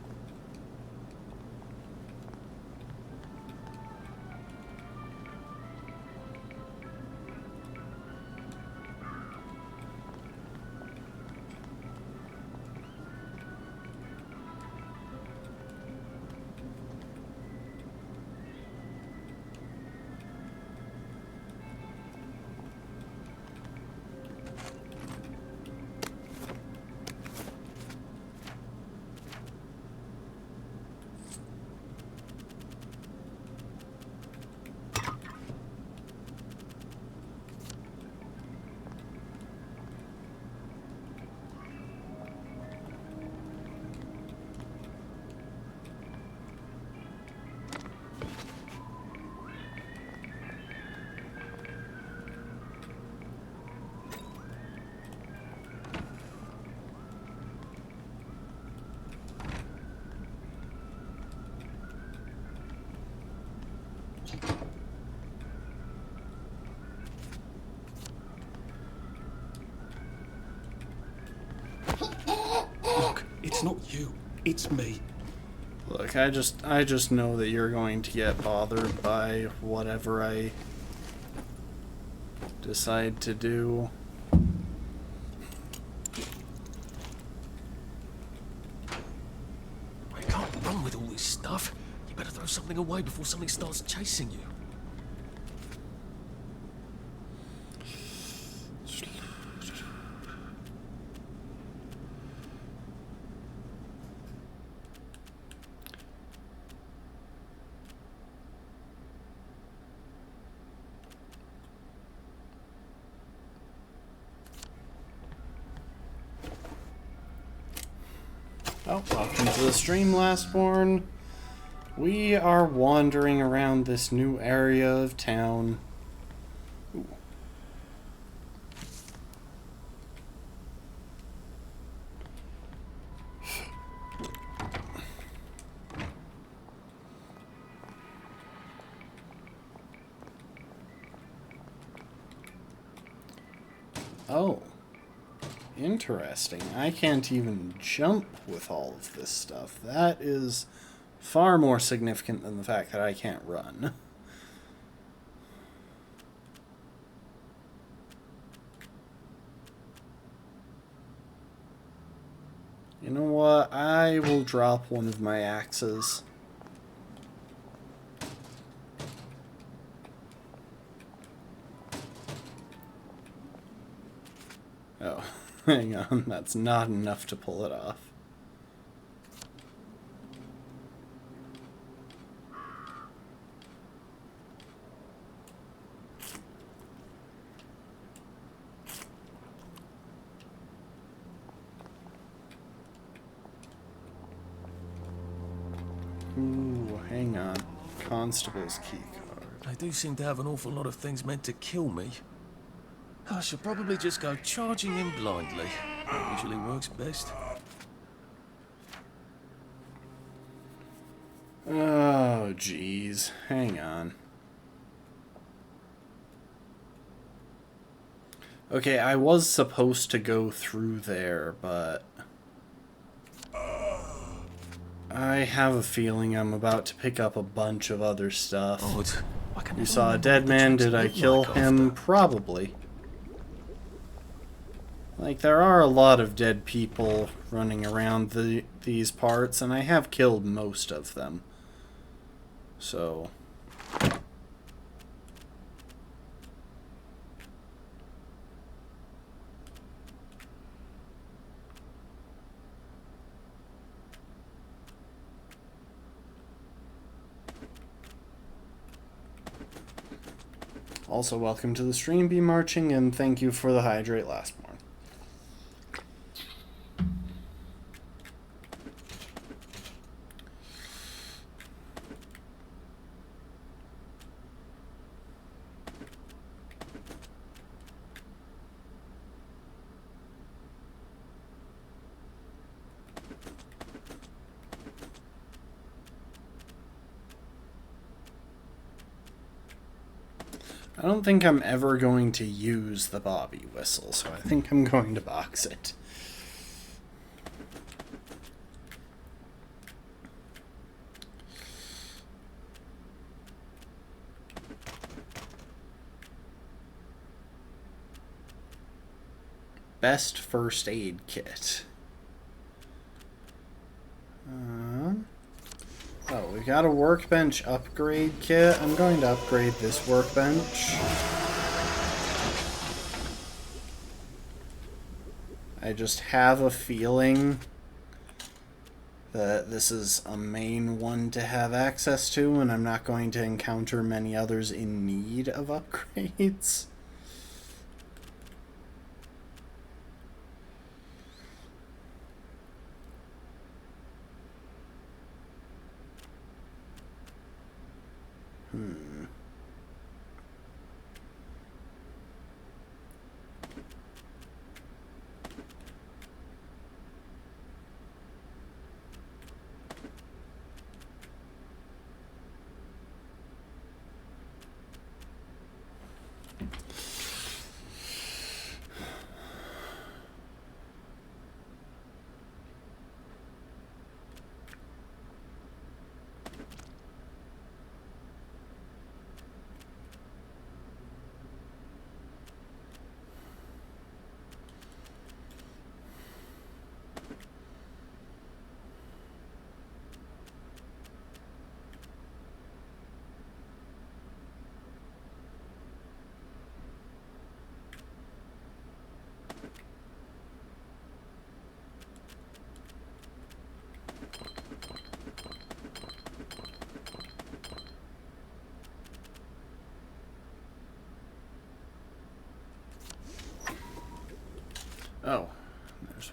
It's me. Look, I just know that you're going to get bothered by whatever I decide to do. I can't run with all this stuff. You better throw something away before something starts chasing you. Oh, welcome to the stream, Lastborn. We are wandering around this new area of town. Ooh. Oh. Interesting. I can't even jump with all of this stuff. That is far more significant than the fact that I can't run. You know what? I will drop one of my axes. Oh. Hang on, that's not enough to pull it off. Ooh, hang on. Constable's key card. They do seem to have an awful lot of things meant to kill me. I should probably just go charging in blindly. That usually works best. Oh, jeez. Hang on. Okay, I was supposed to go through there, but I have a feeling I'm about to pick up a bunch of other stuff. You saw a dead man. Did I kill him? Probably. Like, there are a lot of dead people running around these parts, and I have killed most of them. So... Also, welcome to the stream, Be Marching, and thank you for the hydrate, Lastborn. I don't think I'm ever going to use the Bobby whistle, so I think I'm going to box it. Best first aid kit. Oh, we got a workbench upgrade kit. I'm going to upgrade this workbench. I just have a feeling that this is a main one to have access to, and I'm not going to encounter many others in need of upgrades.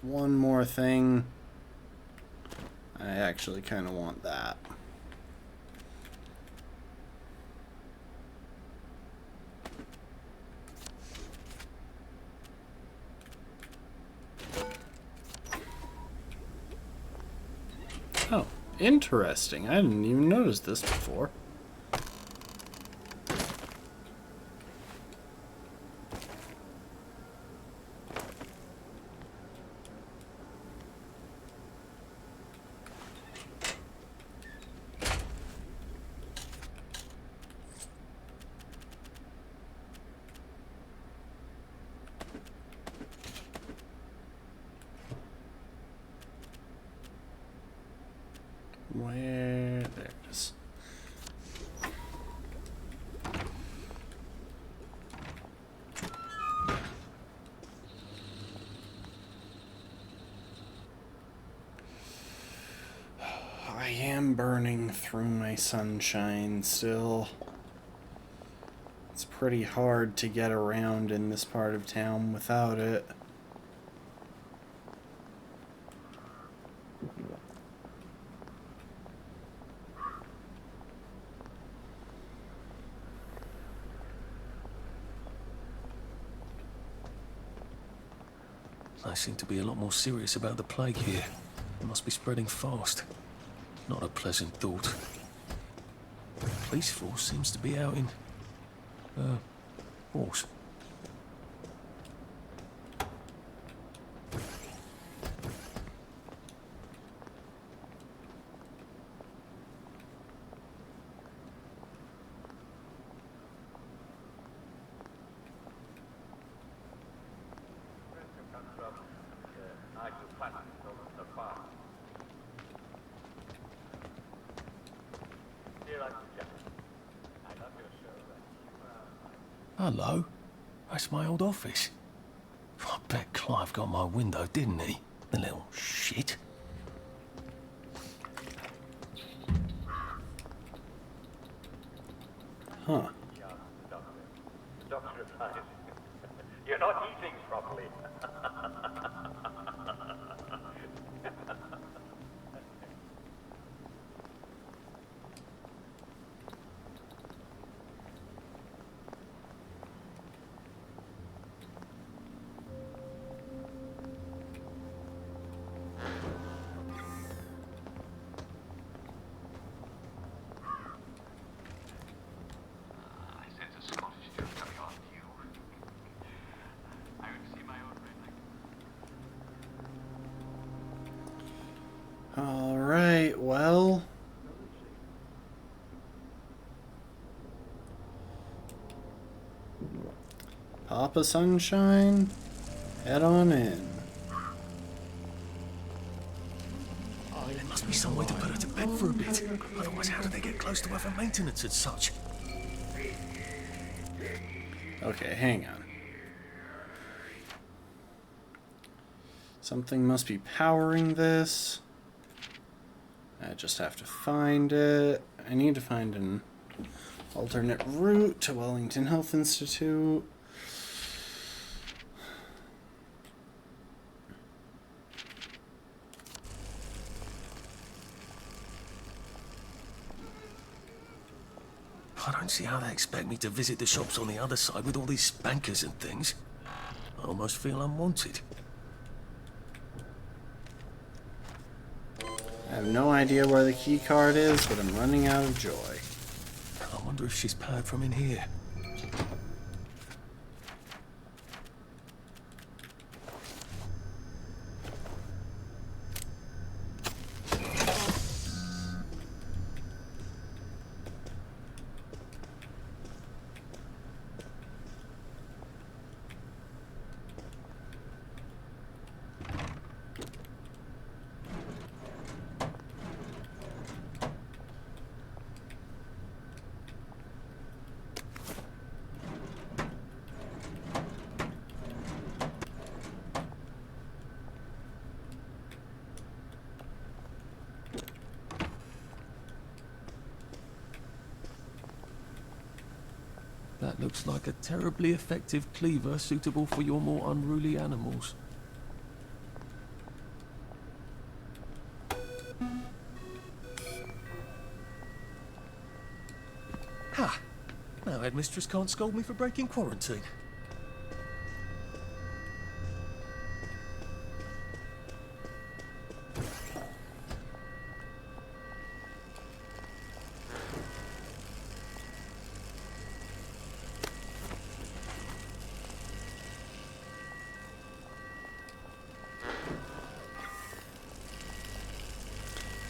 one more thing. I actually kind of want that. Oh, interesting. I didn't even notice this before. Where? There it is. I am burning through my sunshine still. It's pretty hard to get around in this part of town without it. They seem to be a lot more serious about the plague here. It must be spreading fast. Not a pleasant thought. The police force seems to be out in... force. Hello? That's my old office. I bet Clive got my window, didn't he? The little shit. Huh. Doctor advised. You're not eating properly. Alright, well... Papa Sunshine, head on in. Oh, there must be some way to put her to bed for a bit. Otherwise, how do they get close to her for maintenance and such? Okay, hang on. Something must be powering this. I just have to find it. I need to find an alternate route to Wellington Health Institute. I don't see how they expect me to visit the shops on the other side with all these spankers and things. I almost feel unwanted. I have no idea where the key card is, but I'm running out of joy. I wonder if she's powered from in here. That looks like a terribly effective cleaver suitable for your more unruly animals. Ha! Now Headmistress can't scold me for breaking quarantine.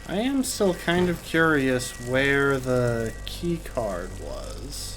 I am still kind of curious where the key card was.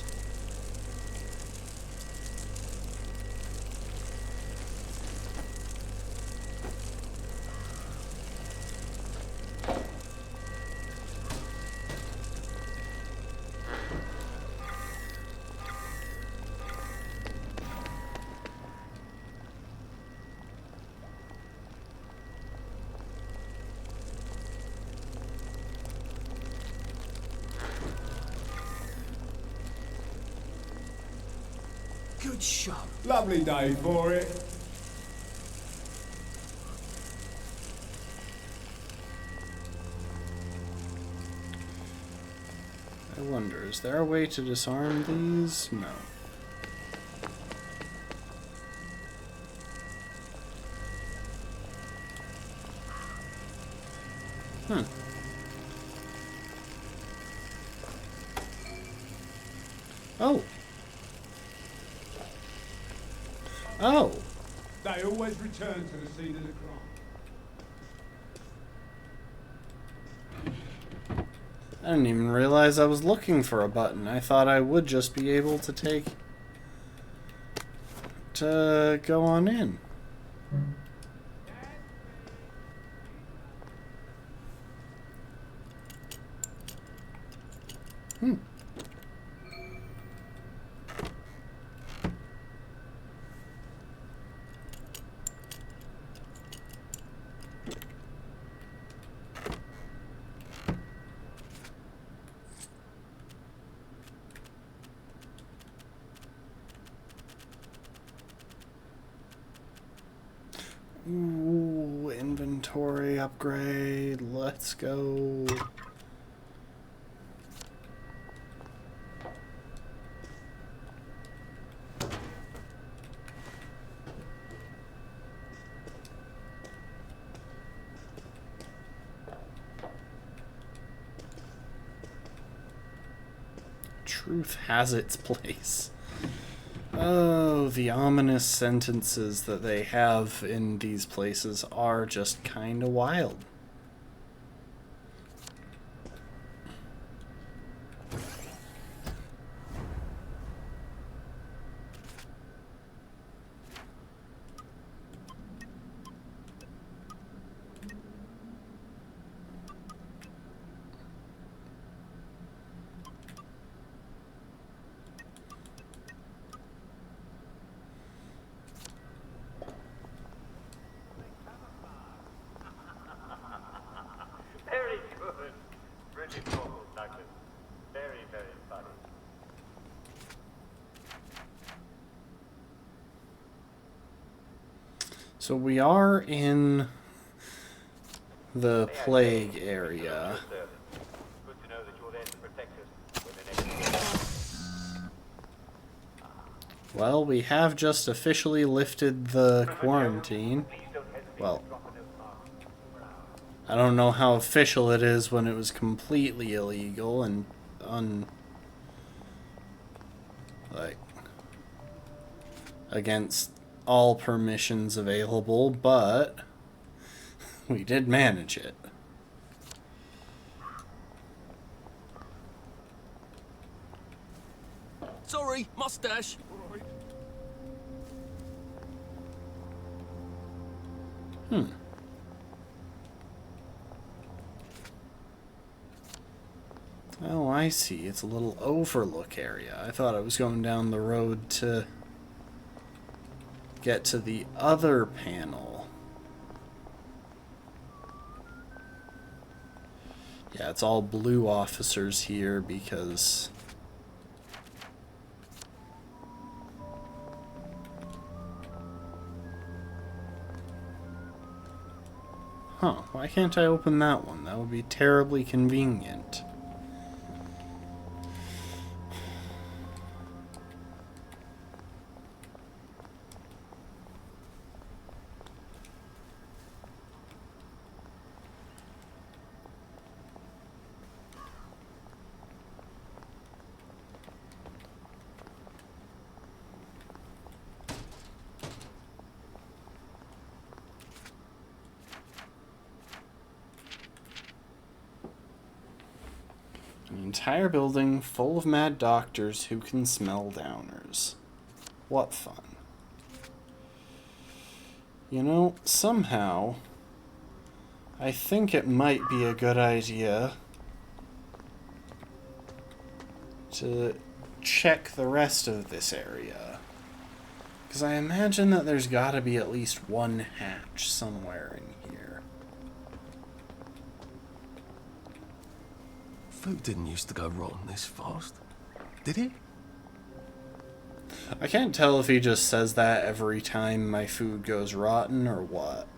Good show. Lovely day for it. I wonder, is there a way to disarm these? No. Hmm. Oh. Oh. They always return to the scene of the crime. I didn't even realize I was looking for a button. I thought I would just be able to go on in. Hmm. Ooh, inventory upgrade. Let's go. Truth has its place. Oh, the ominous sentences that they have in these places are just kind of wild. Very good. Brilliant vocals, Douglas. Very, very funny. So we are in the plague area. Good to know that you're there to protect us when the next... Well, we have just officially lifted the quarantine. Well, I don't know how official it is when it was completely illegal and against all permissions available, but we did manage it. Sorry, mustache. Hmm. Oh, I see. It's a little overlook area. I thought I was going down the road to get to the other panel. Yeah, it's all blue officers here because... Huh, why can't I open that one? That would be terribly convenient. entire building full of mad doctors who can smell downers. What fun. You know, somehow, I think it might be a good idea to check the rest of this area. Because I imagine that there's gotta be at least one hatch somewhere in here. Food didn't used to go rotten this fast, did it? I can't tell if he just says that every time my food goes rotten or what.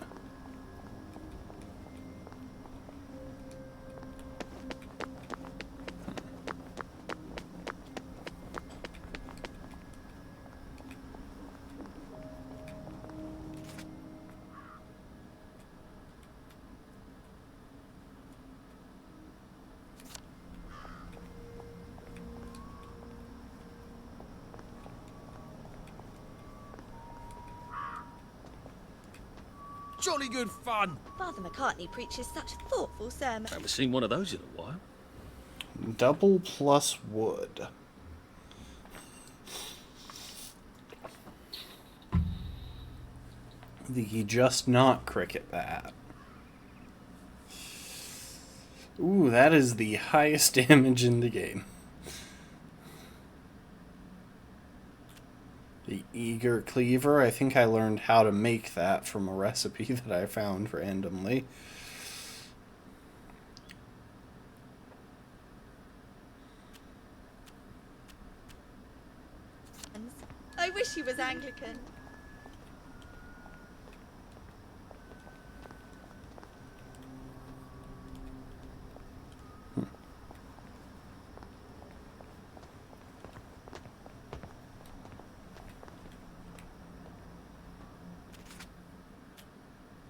Jolly good fun. Father McCartney preaches such thoughtful sermons. I haven't seen one of those in a while. Double plus wood. The just not cricket bat. Ooh, that is the highest damage in the game. The Eager Cleaver, I think I learned how to make that from a recipe that I found randomly. I wish he was Anglican.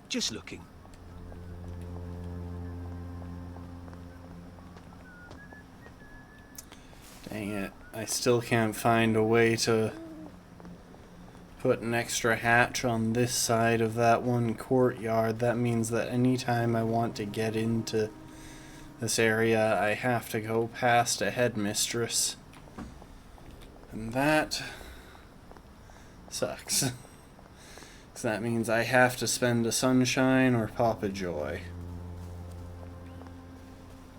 Just looking. Dang it. I still can't find a way to put an extra hatch on this side of that one courtyard. That means that anytime I want to get into this area, I have to go past a headmistress. And that sucks. So that means I have to spend a sunshine or pop a joy.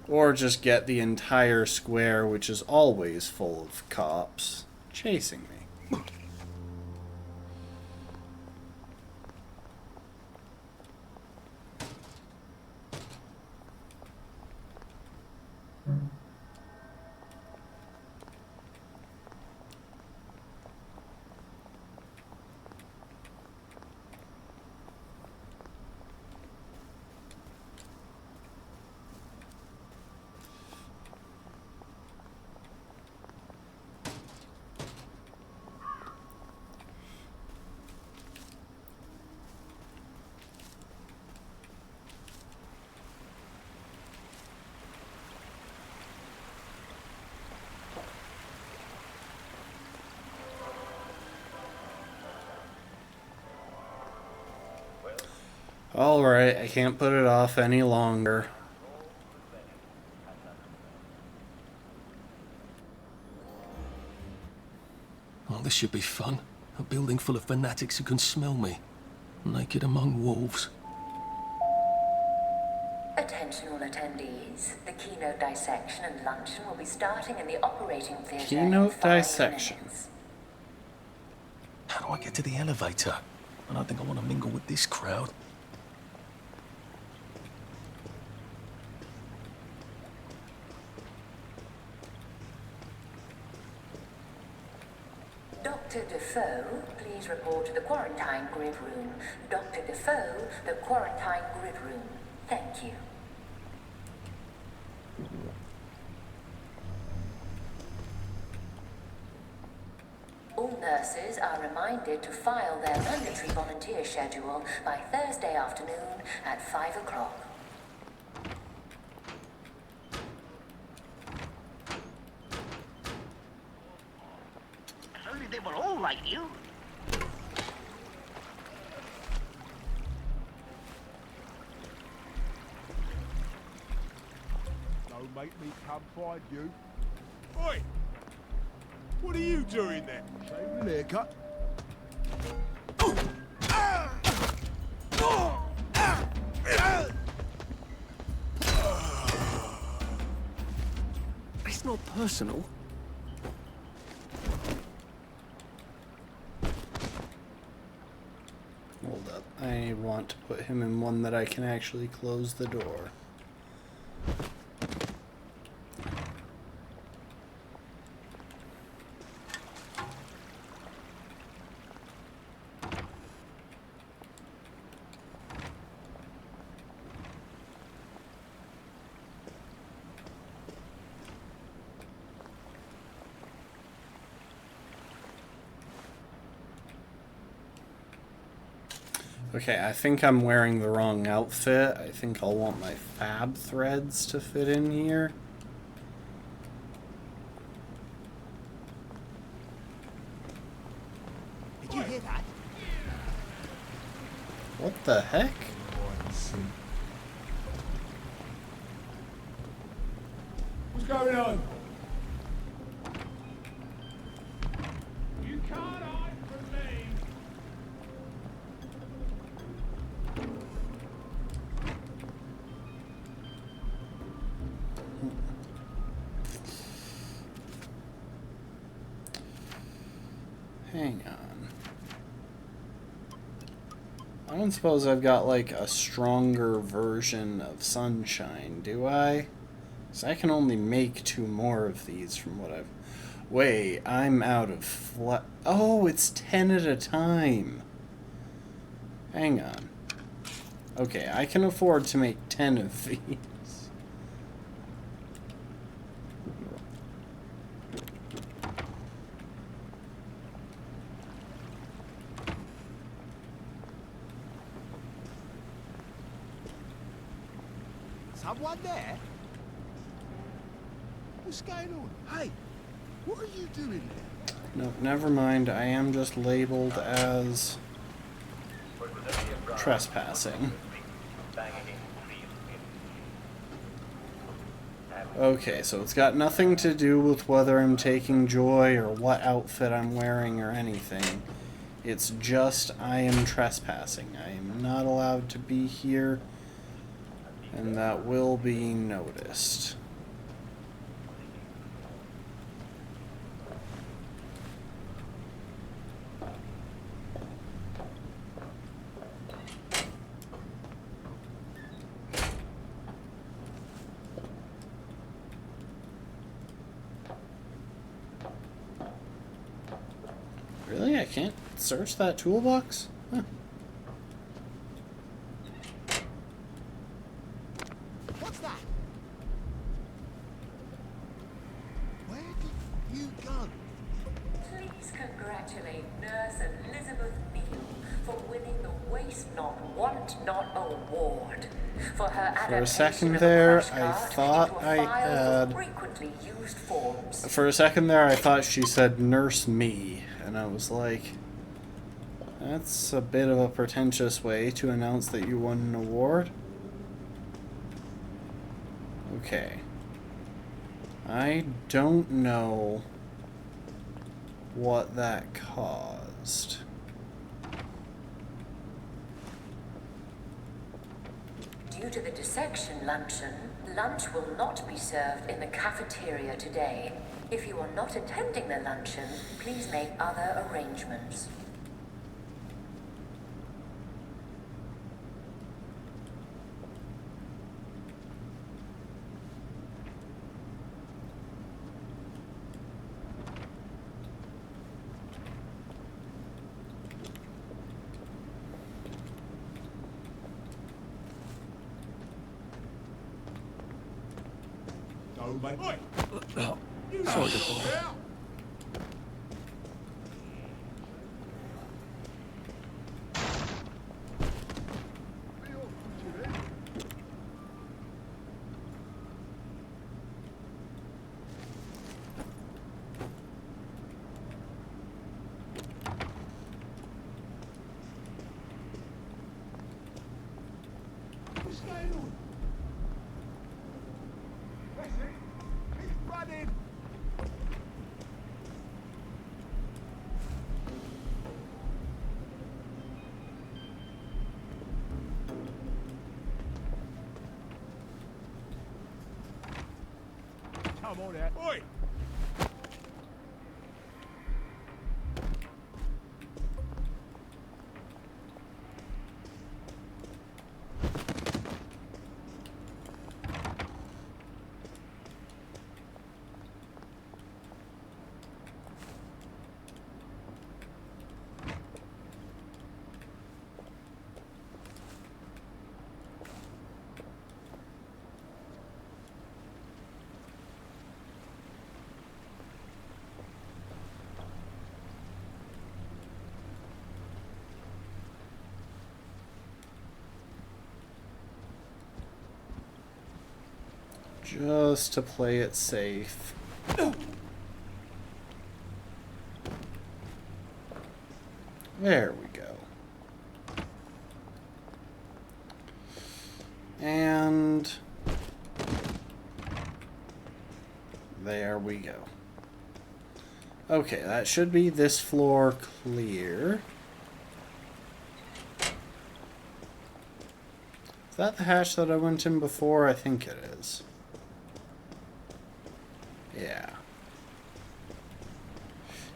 Or just get the entire square, which is always full of cops, chasing me. Alright, I can't put it off any longer. Oh, this should be fun. A building full of fanatics who can smell me. Naked among wolves. Attention all attendees. The keynote dissection and luncheon will be starting in the operating theatre. Keynote dissection. How do I get to the elevator? I don't think I want to mingle with this crowd. Dr. Defoe, please report to the quarantine grid room. Dr. Defoe, the quarantine grid room. Thank you. All nurses are reminded to file their mandatory volunteer schedule by Thursday afternoon at 5 o'clock. If only they were all like you. Don't make me come find you? Oi! What are you doing there? Shave and haircut. It's not personal. Hold up. I want to put him in one that I can actually close the door. Okay, I think I'm wearing the wrong outfit. I think I'll want my fab threads to fit in here. Did you hear that? What the heck? What's going on? You can't hide from me. Hang on. I don't suppose I've got like a stronger version of Sunshine, do I? Because I can only make 2 more of these from what I've... Wait, I'm out of Oh, it's 10 at a time. Hang on. Okay, I can afford to make 10 of these. Someone there? What's going on? Hey, what are you doing there? Nope, never mind. I am just labeled as trespassing. Okay, so it's got nothing to do with whether I'm taking joy or what outfit I'm wearing or anything. It's just I am trespassing. I am not allowed to be here, and that will be noticed. Really? I can't search that toolbox? Huh. What's that? Where did you go? Please congratulate Nurse Elizabeth Neal for winning the Waste Not, Want Not award. For her For a second adaptation of there, the I postcard thought into a I file of had... frequently used forms. For a second there, I thought she said nurse me, and I was like, that's a bit of a pretentious way to announce that you won an award. Okay. I don't know what that caused. Due to the dissection luncheon, lunch will not be served in the cafeteria today. If you are not attending the luncheon, please make other arrangements. Oh, mate. Oi! You Sorry, know Paul. now. What's going on? That's it. Come on out. Oi! Just to play it safe. There we go. And there we go. Okay, that should be this floor clear. Is that the hatch that I went in before? I think it is. Yeah.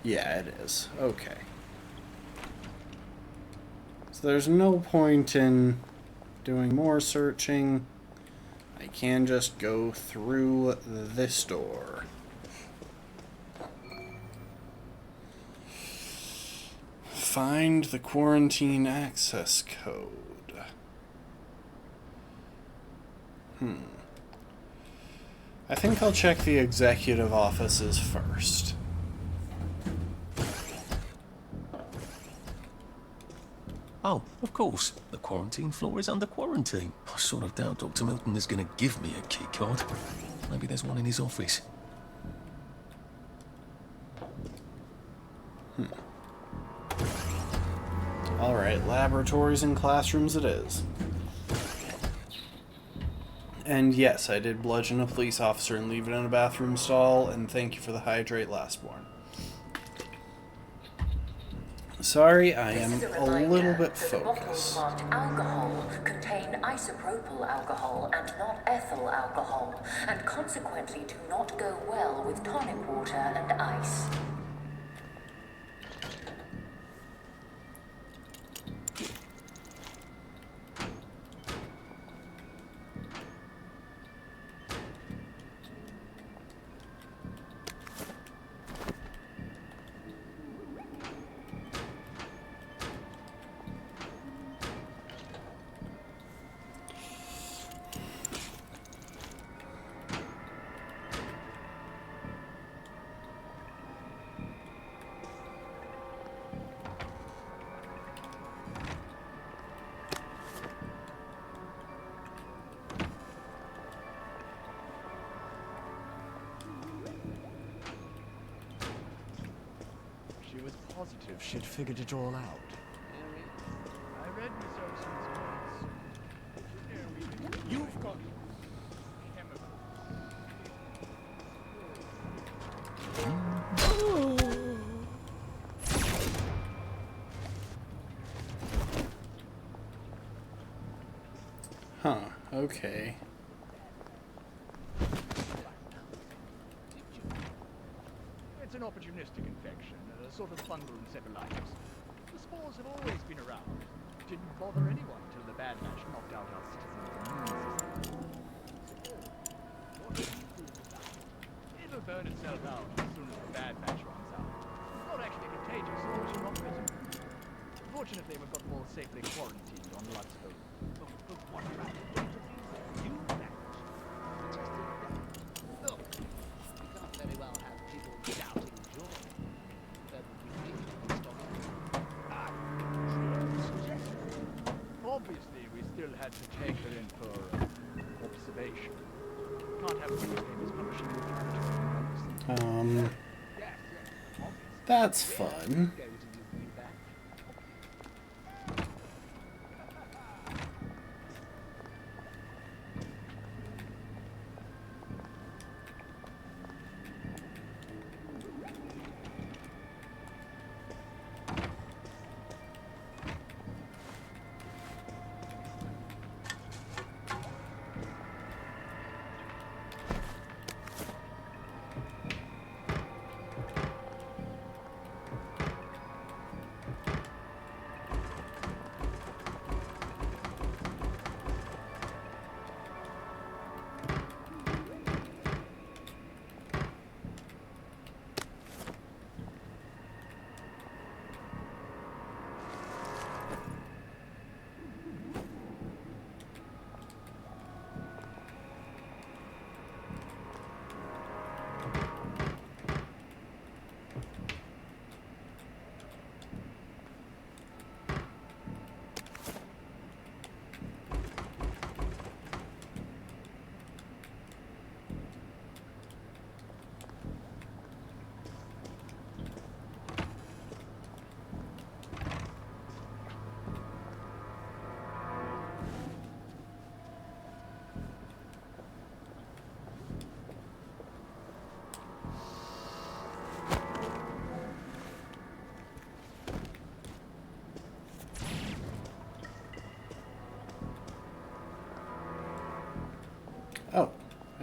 Yeah, it is. Okay. So there's no point in doing more searching. I can just go through this door. Find the quarantine access code. I think I'll check the executive offices first. Oh, of course. The quarantine floor is under quarantine. I sort of doubt Dr. Milton is going to give me a key card. Maybe there's one in his office. Alright, laboratories and classrooms it is. And yes, I did bludgeon a police officer and leave it in a bathroom stall, and thank you for the hydrate, lastborn. Sorry, I am a little bit focused. Bottles marked alcohol contain isopropyl alcohol and not ethyl alcohol, and consequently do not go well with tonic water and ice. She was positive she'd figured it all out. I read Miss Olsen's words. You've got Huh, okay. It's an opportunistic infection, a sort of fungal encephalitis. The spores have always been around. Didn't bother anyone till the bad batch knocked out our citizens' immune system. It'll burn itself out as soon as the bad batch runs out. It's not actually contagious, so it's not present. Fortunately, we've got them all safely quarantined on Luxville. But what about the new batch? Look, you can't very well have people doubting joy. That would be ridiculous, obviously, we still had to take her in for observation. Can't have newspapers publishing the That's fun.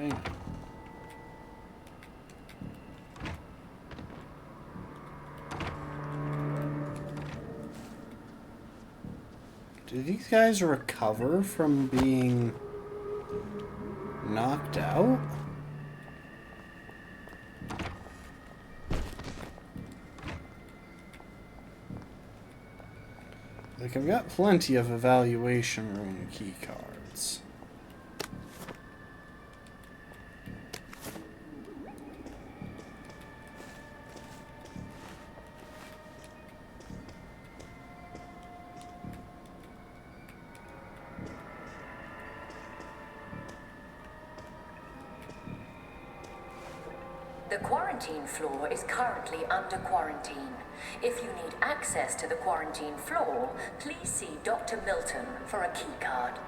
Hang on. Do these guys recover from being knocked out? Like, I've got plenty of evaluation room key cards. The quarantine floor is currently under quarantine. If you need access to the quarantine floor, please see Dr. Milton for a keycard.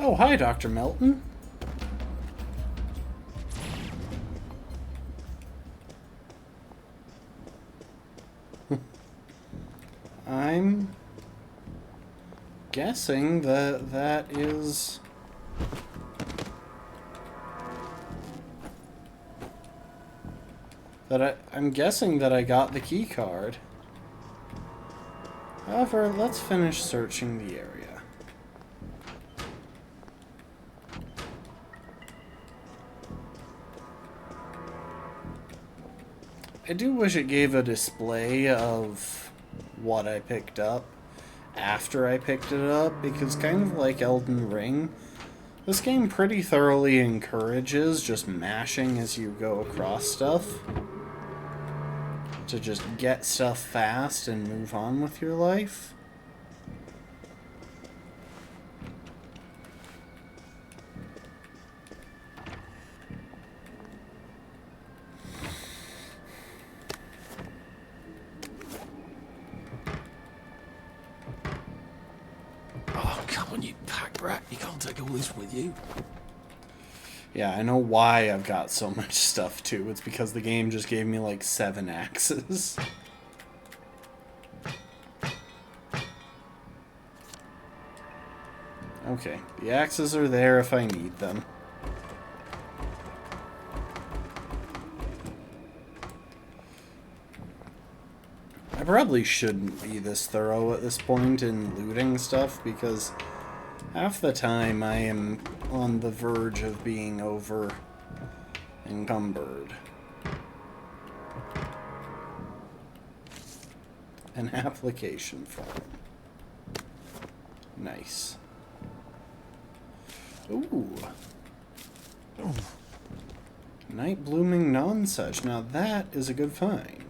Oh, hi, Dr. Milton. I'm guessing that is... I'm guessing that I got the key card. However, let's finish searching the area. I do wish it gave a display of what I picked up after I picked it up, because kind of like Elden Ring, this game pretty thoroughly encourages just mashing as you go across stuff to just get stuff fast and move on with your life. With you. Yeah, I know why I've got so much stuff too. It's because the game just gave me like 7 axes. Okay, the axes are there if I need them. I probably shouldn't be this thorough at this point in looting stuff, because half the time I am on the verge of being over encumbered. An application form. Nice. Ooh. Night blooming nonsuch. Now that is a good find.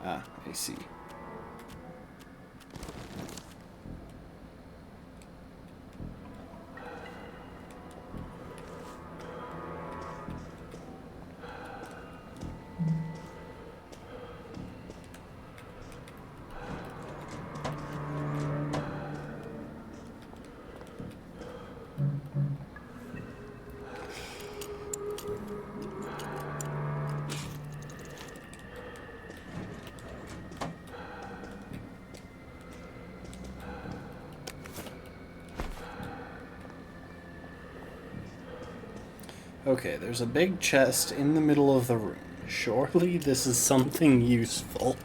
Ah, I see. Okay, there's a big chest in the middle of the room. Surely this is something useful.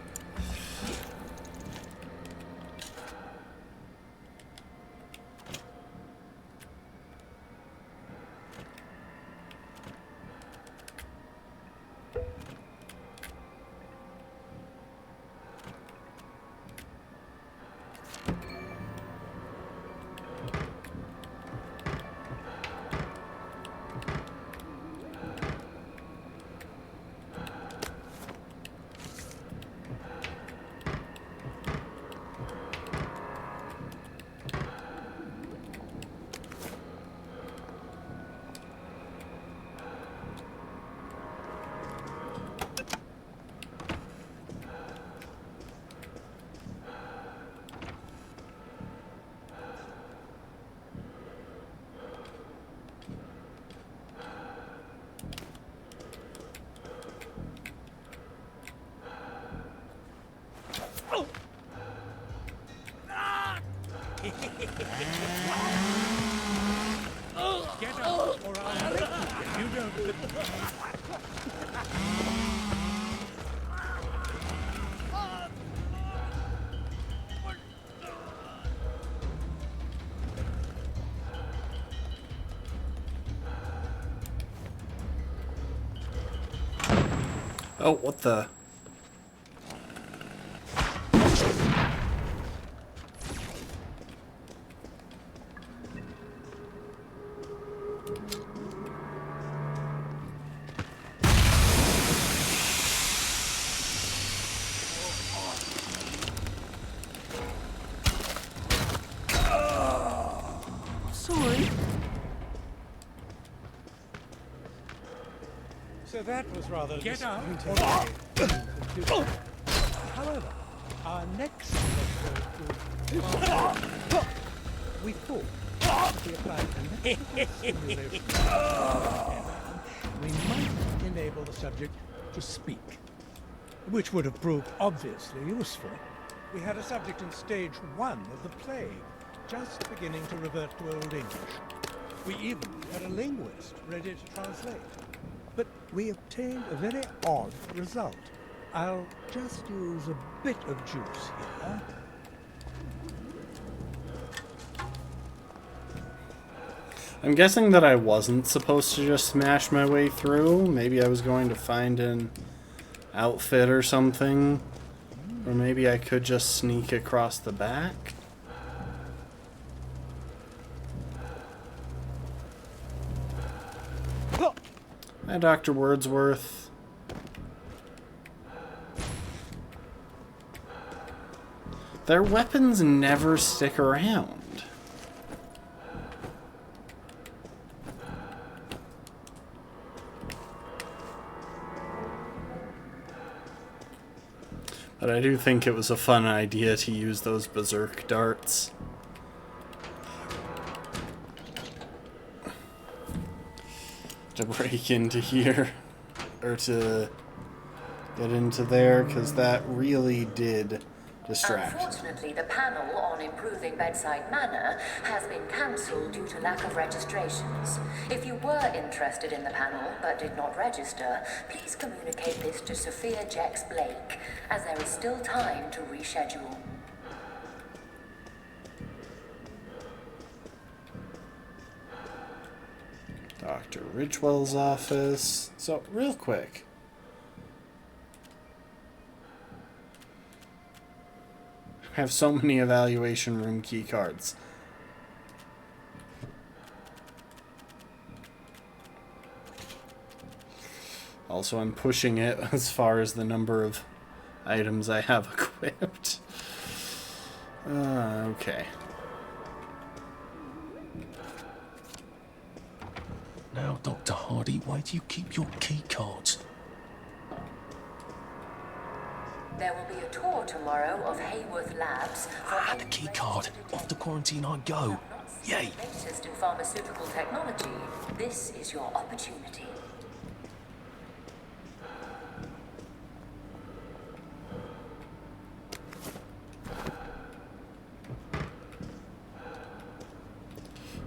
Oh, what the? Sorry. So that was rather Get out. disappointing. However, our next we thought if we applied stimulation we might enable the subject to speak, which would have proved obviously useful. We had a subject in stage 1 of the plague, just beginning to revert to Old English. We even had a linguist ready to translate. But we obtained a very odd result. I'll just use a bit of juice here. I'm guessing that I wasn't supposed to just smash my way through. Maybe I was going to find an outfit or something. Or maybe I could just sneak across the back. Hi, Dr. Wordsworth. Their weapons never stick around. But I do think it was a fun idea to use those berserk darts. To break into here, or to get into there, because that really did distract. Unfortunately, the panel on improving bedside manner has been cancelled due to lack of registrations. If you were interested in the panel but did not register, please communicate this to Sophia Jex Blake, as there is still time to reschedule. Dr. Ridgewell's office. So, real quick. I have so many evaluation room key cards. Also, I'm pushing it as far as the number of items I have equipped. Okay. Now, Dr. Hardy, why do you keep your key cards? There will be a tour tomorrow of Hayworth Labs. The key card. Off to quarantine I go. Yay! Latest in pharmaceutical technology. This is your opportunity.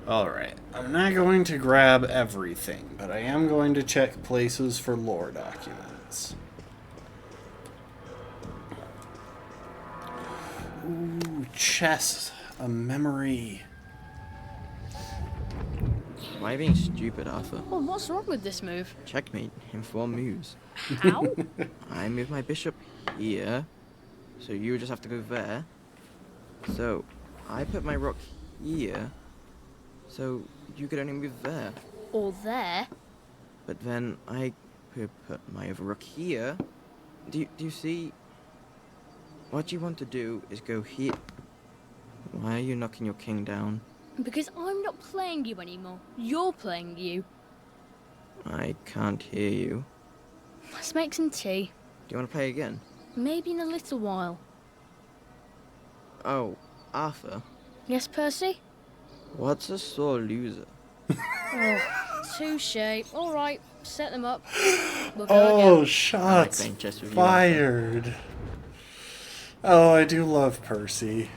Alright, I'm not going to grab everything, but I am going to check places for lore documents. Ooh, chess, a memory. Why are you being stupid, Arthur? Well, what's wrong with this move? Checkmate in 4 moves. How? I move my bishop here, so you just have to go there. So, I put my rook here, so you could only move there. Or there? But then I could put my other rook here. Do you see? What you want to do is go here. Why are you knocking your king down? Because I'm not playing you anymore. You're playing you. I can't hear you. Let's make some tea. Do you want to play again? Maybe in a little while. Oh, Arthur. Yes, Percy? What's a sore loser? Oh, touche. Alright, set them up. We'll go Oh, again. shots playing chess with you, fired. Oh, I do love Percy.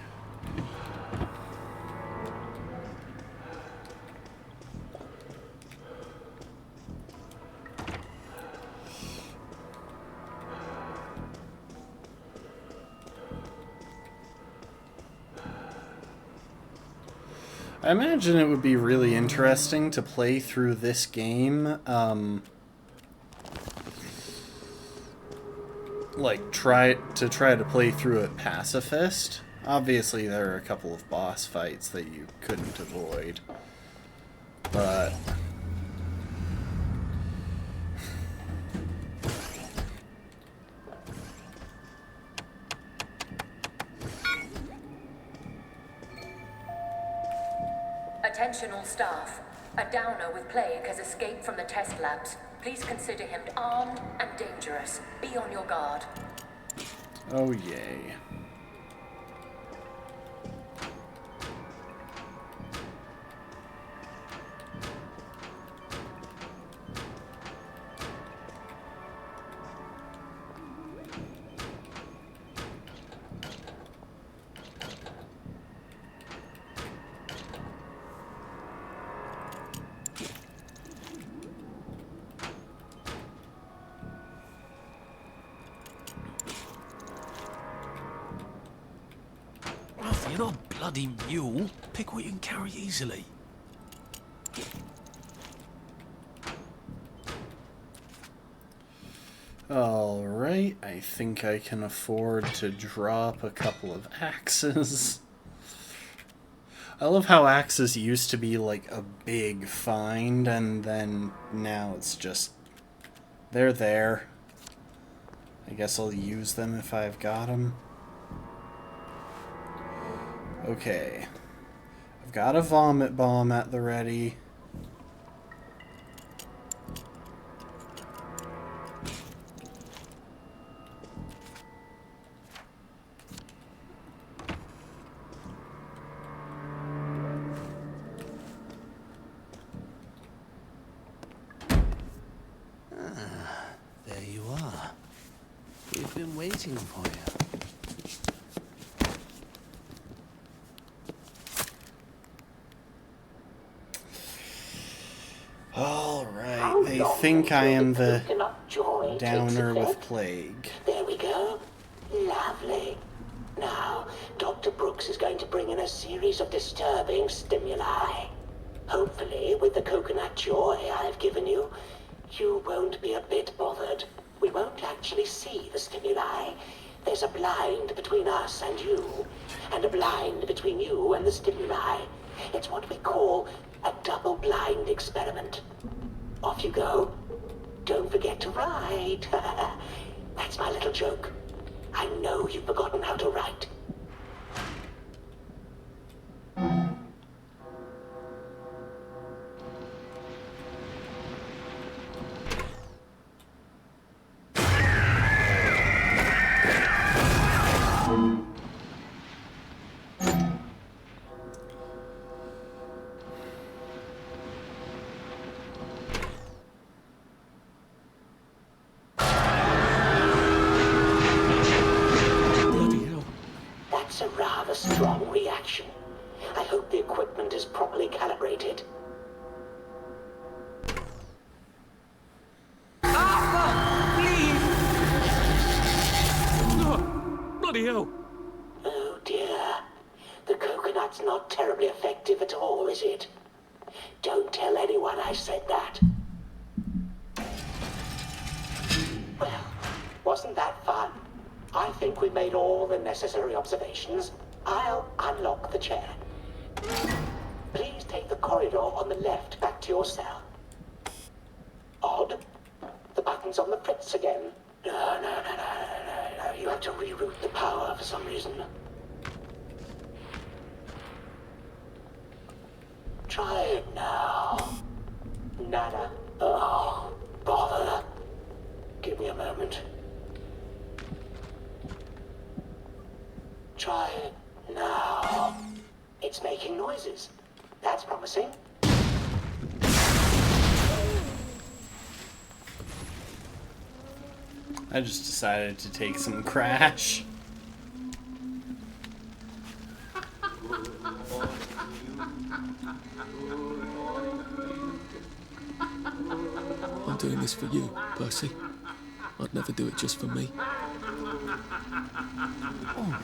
I imagine it would be really interesting to play through this game, like try to play through it pacifist. Obviously there are a couple of boss fights that you couldn't avoid, but Attention all staff. A downer with plague has escaped from the test labs. Please consider him armed and dangerous. Be on your guard. oh yay. Arthur, you're not a bloody mule. Pick what you can carry easily. Alright, I think I can afford to drop a couple of axes. I love how axes used to be like a big find, and then now it's just... they're there. I guess I'll use them if I've got them. Okay. I've got a vomit bomb at the ready. There you are. We've been waiting for you. Alright, they think I am the downer with plague. There we go. Lovely. Now, Dr. Brooks is going to bring in a series of disturbing stimuli. Hopefully, with the coconut joy I've given you, you won't be a bit bothered. We won't actually see the stimuli. There's a blind between us and you, and a blind between you and the stimuli. It's what we call a double-blind experiment. Off you go. Don't forget to write. That's my little joke. I know you've forgotten how to write. That's a rather strong reaction. I hope the equipment is properly calibrated. Bloody hell! Oh dear. The coconut's not terribly effective at all, is it? Don't tell anyone I said that. Well, wasn't that fun? I think we made all the necessary observations. I'll unlock the chair. Please take the corridor on the left back to your cell. Odd. The button's on the fritz again. No. You have to reroute the power for some reason. Try it now. Nada. Oh, bother. Give me a moment. Try it now. It's making noises. That's promising. I just decided to take some crash. I'm doing this for you, Percy. I'd never do it just for me. Oh.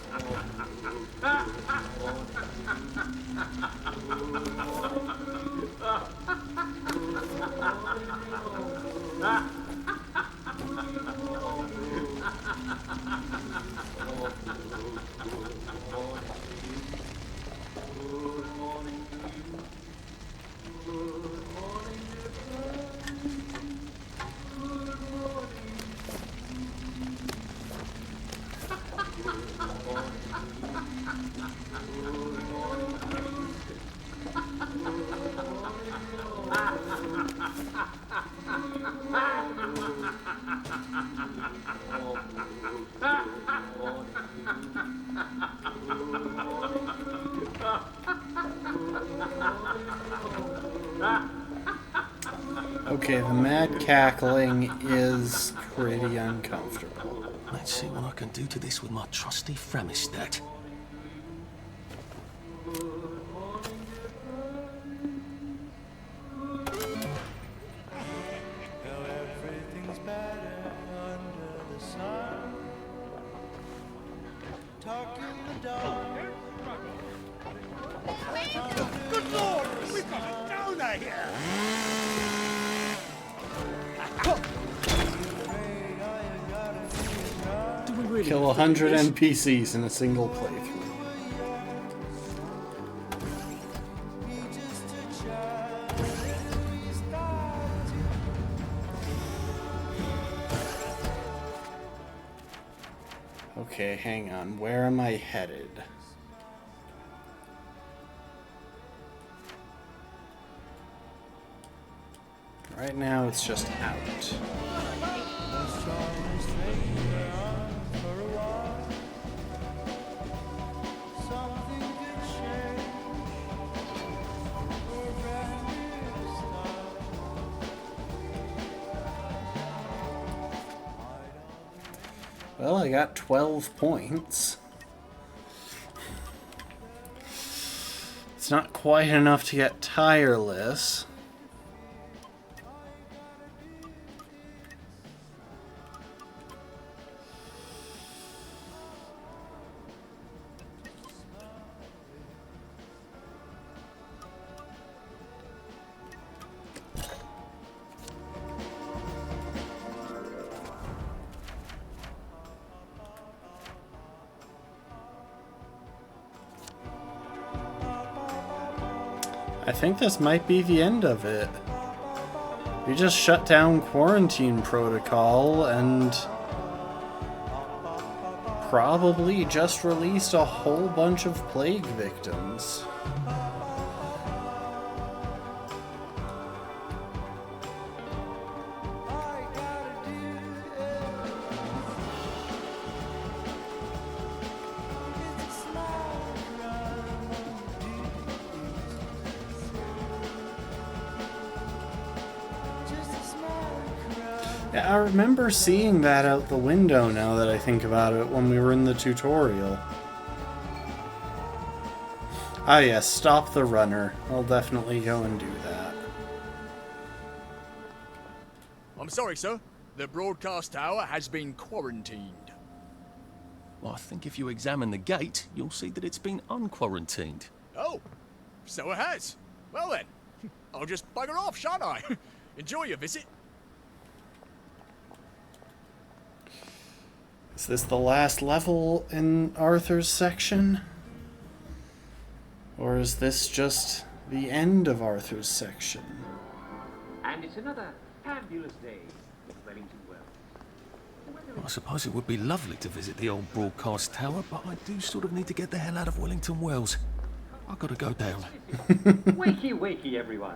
Okay, the mad cackling is pretty uncomfortable. Let's see what I can do to this with my trusty Framistat. Good Lord! We've got a donor here! Kill 100 NPCs in a single playthrough. Okay, hang on. Where am I headed? Right now, it's just out. Well, I got 12 points. It's not quite enough to get tireless. I think this might be the end of it. We just shut down quarantine protocol and probably just released a whole bunch of plague victims. Yeah, I remember seeing that out the window now that I think about it when we were in the tutorial. Ah yes, stop the runner. I'll definitely go and do that. I'm sorry, sir. The broadcast tower has been quarantined. Well, I think if you examine the gate, you'll see that it's been unquarantined. Oh, so it has. Well then, I'll just bugger off, shan't I? Enjoy your visit. Is this the last level in Arthur's section? Or is this just the end of Arthur's section? And it's another fabulous day in Wellington Wells. I suppose it would be lovely to visit the old broadcast tower, but I do sort of need to get the hell out of Wellington Wells. I've got to go down. Wakey, wakey, everyone.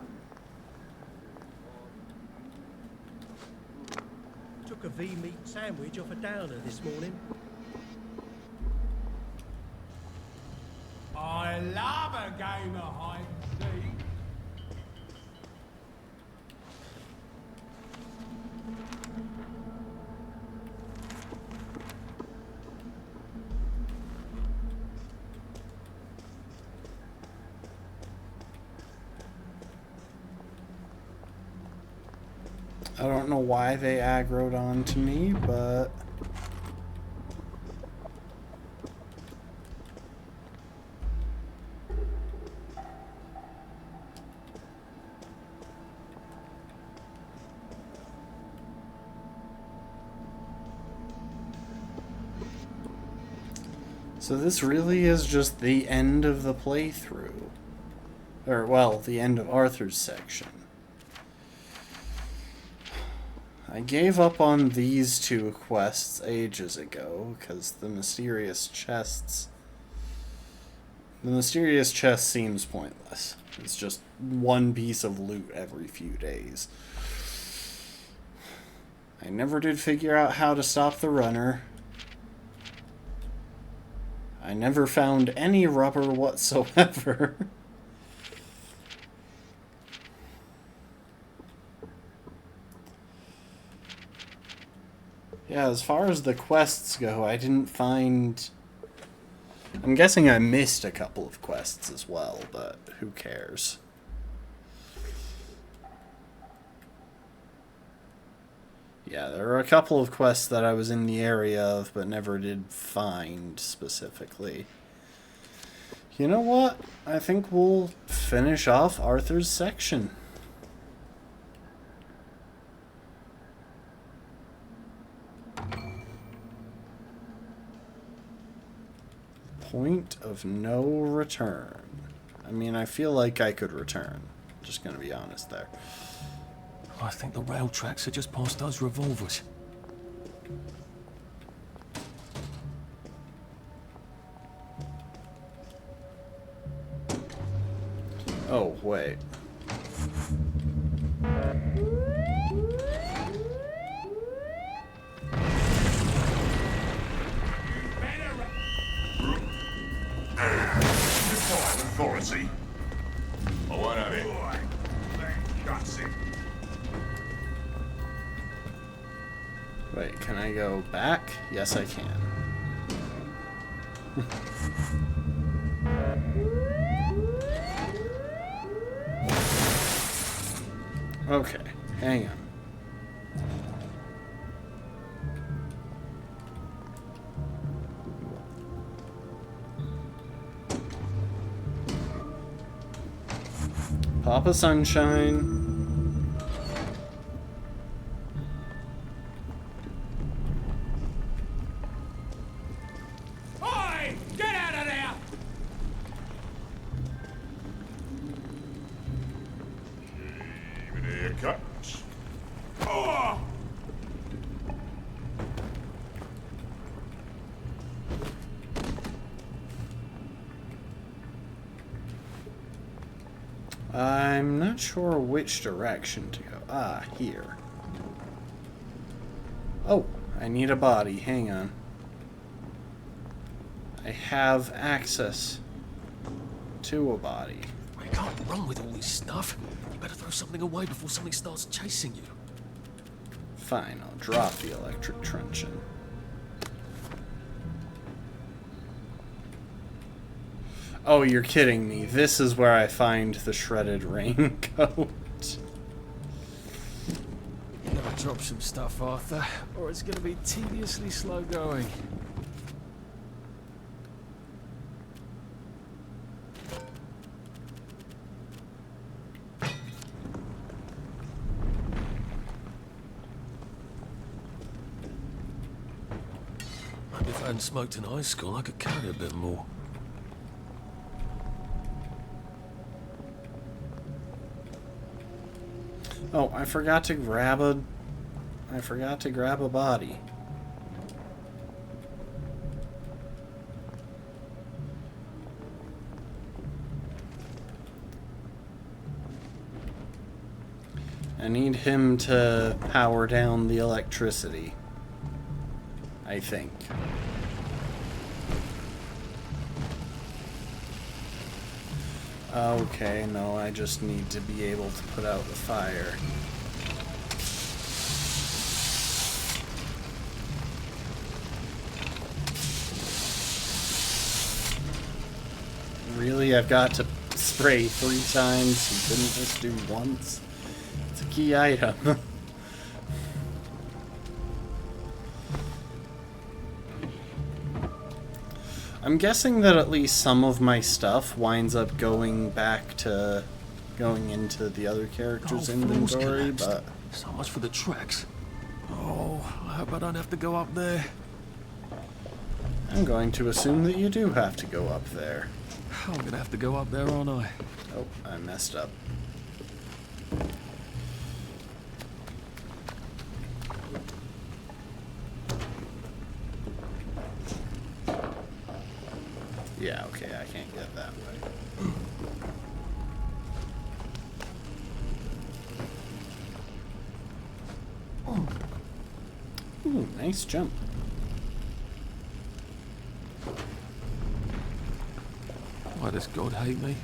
Took a V-meat sandwich off a downer this morning. I love a game of hide and seek. I don't know why they aggroed on to me, but... So this really is just the end of the playthrough. Or, well, the end of Arthur's section. I gave up on these two quests ages ago, because the mysterious chest seems pointless. It's just one piece of loot every few days. I never did figure out how to stop the runner. I never found any rubber whatsoever. Yeah, as far as the quests go, I didn't find... I'm guessing I missed a couple of quests as well, but who cares? Yeah, there are a couple of quests that I was in the area of, but never did find specifically. You know what? I think we'll finish off Arthur's section. Point of no return. I mean, I feel like I could return. Just gonna be honest there. I think the rail tracks are just past those revolvers. Oh, wait. Authority. I won't have it. Wait, can I go back? Yes, I can. Okay, hang on. Papa Sunshine. Oi! Get out of there! Even here, cut. Oh! I'm not sure which direction to go. Ah, here. Oh, I need a body. Hang on. I have access to a body. You can't run with all this stuff. You better throw something away before something starts chasing you. Fine, I'll drop the electric truncheon. Oh, you're kidding me. This is where I find the shredded raincoat. You gotta drop some stuff, Arthur, or it's gonna be tediously slow going. Maybe if I hadn't smoked in high school, I could carry a bit more. Oh, I forgot to grab a body. I need him to power down the electricity, I think. Okay, no, I just need to be able to put out the fire. Really? I've got to spray 3 times? You couldn't just do once? It's a key item. I'm guessing that at least some of my stuff winds up going into the other character's inventory, but... So much for the tracks. Oh, I hope I don't have to go up there. I'm going to assume that you do have to go up there. I'm gonna have to go up there, aren't I? Oh, I messed up. Yeah, okay, I can't get that way. Ooh, nice jump. Why does God hate me?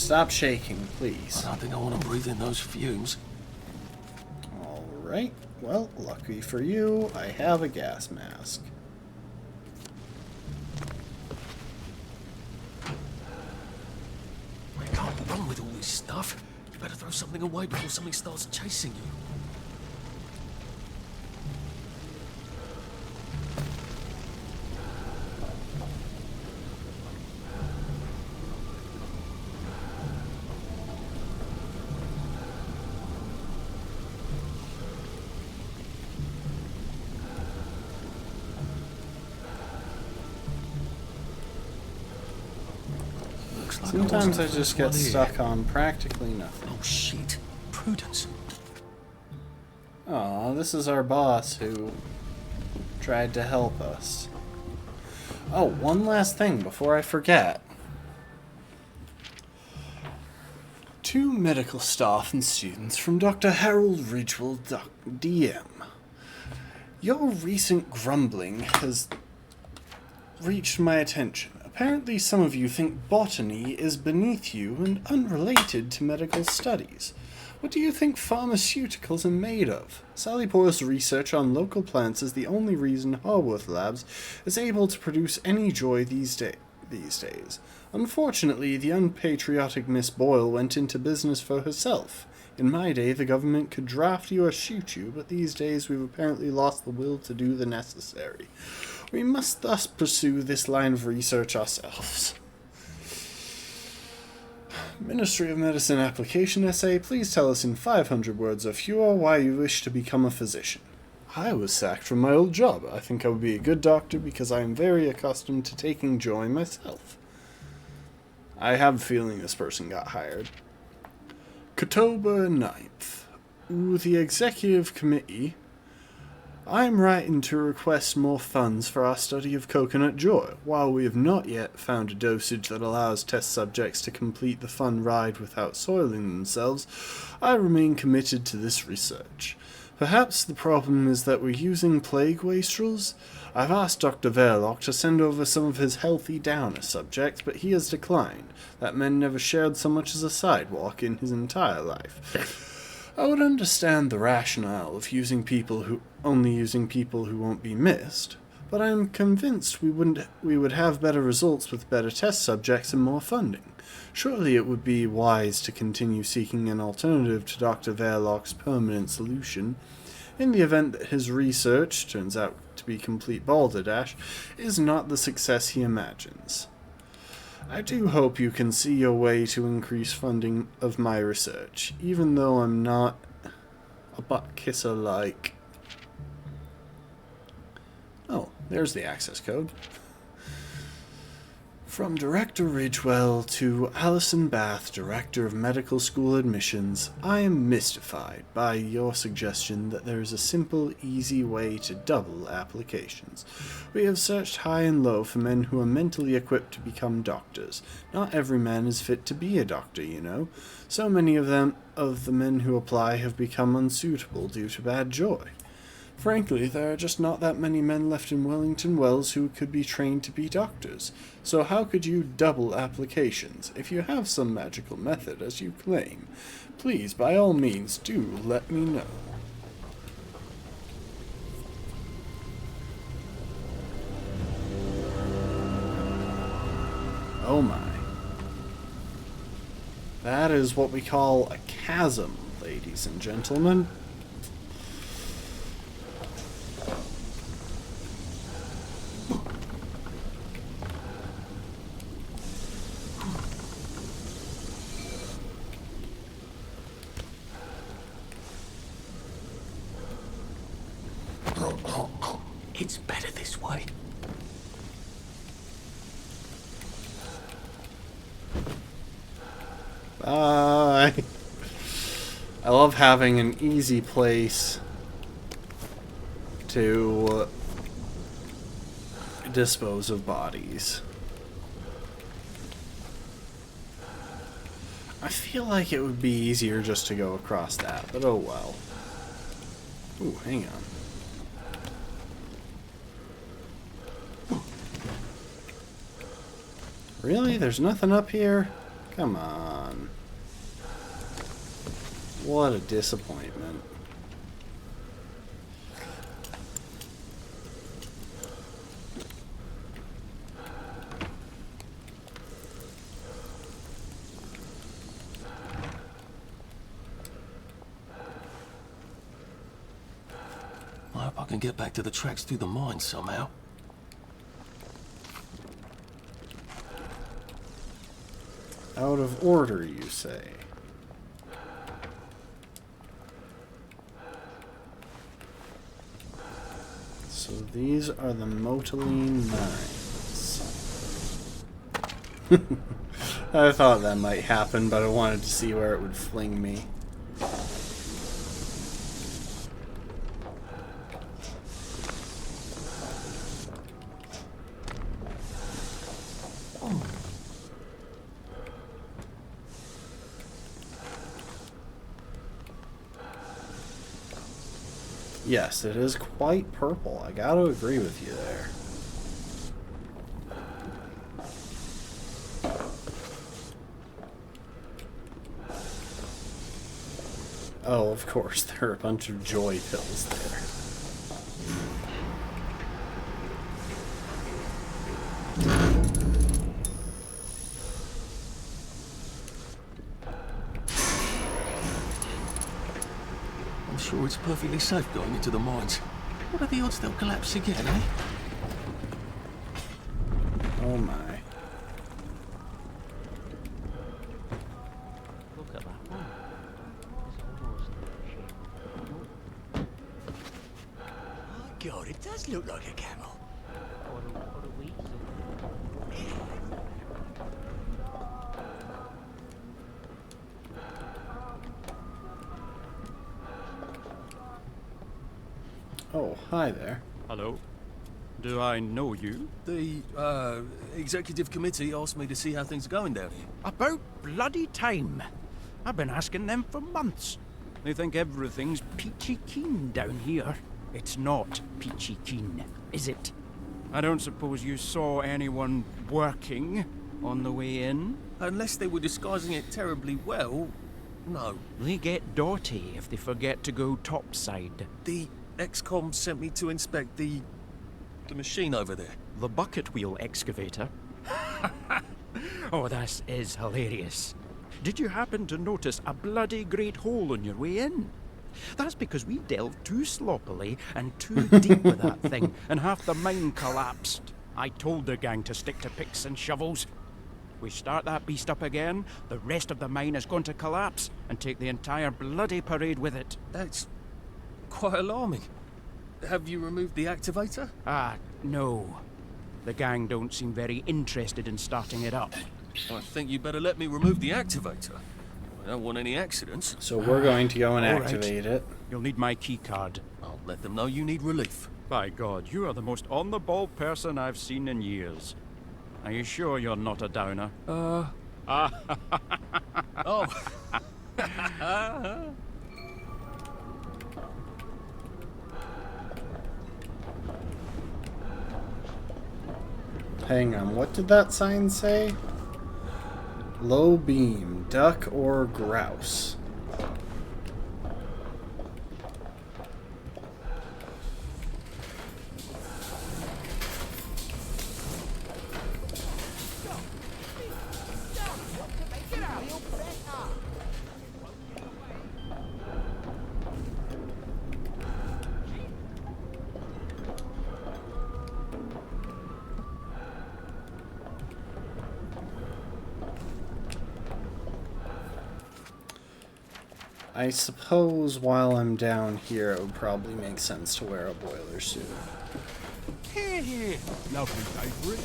Stop shaking, please. I don't think I want to breathe in those fumes. Alright, well, lucky for you, I have a gas mask. You can't run with all this stuff. You better throw something away before something starts chasing you. Sometimes I just get stuck on practically nothing. Oh shit. Prudence. Aw, this is our boss who tried to help us. Oh, one last thing before I forget. 2 medical staff and students from Dr. Harold Ridgewell, DM. Your recent grumbling has reached my attention. Apparently some of you think botany is beneath you and unrelated to medical studies. What do you think pharmaceuticals are made of? Sally Pore's research on local plants is the only reason Harworth Labs is able to produce any joy these days. Unfortunately, the unpatriotic Miss Boyle went into business for herself. In my day, the government could draft you or shoot you, but these days we've apparently lost the will to do the necessary. We must thus pursue this line of research ourselves. Ministry of Medicine application essay, please tell us in 500 words or fewer why you wish to become a physician. I was sacked from my old job. I think I would be a good doctor because I am very accustomed to taking joy myself. I have a feeling this person got hired. October 9th. Ooh, the executive committee. I am writing to request more funds for our study of coconut joy. While we have not yet found a dosage that allows test subjects to complete the fun ride without soiling themselves, I remain committed to this research. Perhaps the problem is that we're using plague wastrels? I've asked Dr. Verloc to send over some of his healthy downer subjects, but he has declined. That man never shared so much as a sidewalk in his entire life. I would understand the rationale of only using people who won't be missed, but I am convinced we would have better results with better test subjects and more funding. Surely it would be wise to continue seeking an alternative to Dr. Verloc's permanent solution. In the event that his research turns out to be complete balderdash, is not the success he imagines. I do hope you can see your way to increase funding of my research, even though I'm not a butt kisser like... Oh, there's the access code. From Director Ridgewell to Alison Bath, Director of Medical School Admissions, I am mystified by your suggestion that there is a simple, easy way to double applications. We have searched high and low for men who are mentally equipped to become doctors. Not every man is fit to be a doctor, you know. So many of the men who apply have become unsuitable due to bad joy. Frankly, there are just not that many men left in Wellington Wells who could be trained to be doctors. So how could you double applications? If you have some magical method, as you claim, please, by all means, do let me know. Oh my. That is what we call a chasm, ladies and gentlemen. It's better this way. Bye. I love having an easy place to dispose of bodies. I feel like it would be easier just to go across that, but oh well. Ooh, hang on. Really? There's nothing up here? Come on. What a disappointment. I hope I can get back to the tracks through the mine somehow. Out of order, you say? So these are the Motaline Mines. I thought that might happen, but I wanted to see where it would fling me. Yes, it is quite purple. I gotta agree with you there. Oh, of course, there are a bunch of joy pills there. I'm sure it's perfectly safe going into the mines. What are the odds they'll collapse again, eh? Oh my. Look at that one. It's almost Oh, God, it does look like a camel. Or a wheat. Oh, hi there. Hello. Do I know you? The, executive committee asked me to see how things are going down here. About bloody time. I've been asking them for months. They think everything's peachy keen down here. It's not peachy keen, is it? I don't suppose you saw anyone working on the way in? Unless they were disguising it terribly well, no. They get dotty if they forget to go topside. The XCOM sent me to inspect the machine over there. The bucket wheel excavator? Oh, this is hilarious. Did you happen to notice a bloody great hole on your way in? That's because we delved too sloppily and too deep with that thing, and half the mine collapsed. I told the gang to stick to picks and shovels. We start that beast up again, the rest of the mine is going to collapse and take the entire bloody parade with it. That's quite alarming. Have you removed the activator? No. The gang don't seem very interested in starting it up. I think you better let me remove the activator. I don't want any accidents. So we're going to go and All activate it. You'll need my key card. I'll let them know you need relief. By God, you are the most on-the-ball person I've seen in years. Are you sure you're not a downer? Oh. Hang on, what did that sign say? Low beam, duck or grouse. I suppose while I'm down here, it would probably make sense to wear a boiler suit. Here. Lovely day for it.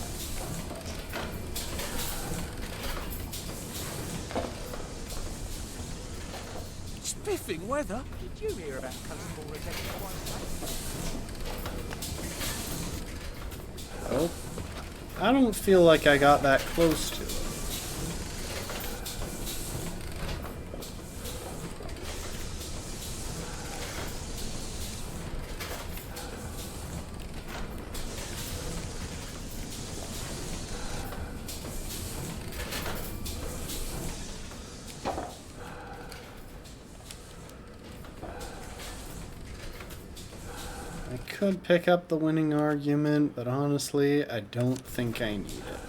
Spiffing weather. Did you hear about Cousin Boris Oh, I don't feel like I got that close to it. I could pick up the winning argument, but honestly, I don't think I need it.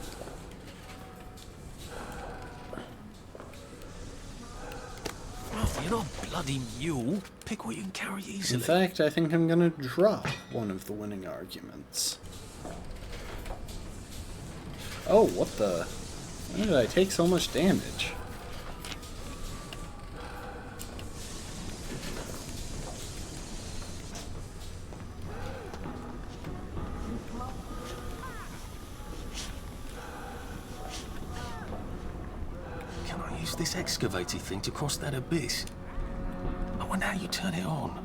Well, you're not a bloody mule. Pick what you can carry easily. In fact, I think I'm gonna drop one of the winning arguments. Oh, what the? Why did I take so much damage? Can I use this excavator thing to cross that abyss? I wonder how you turn it on.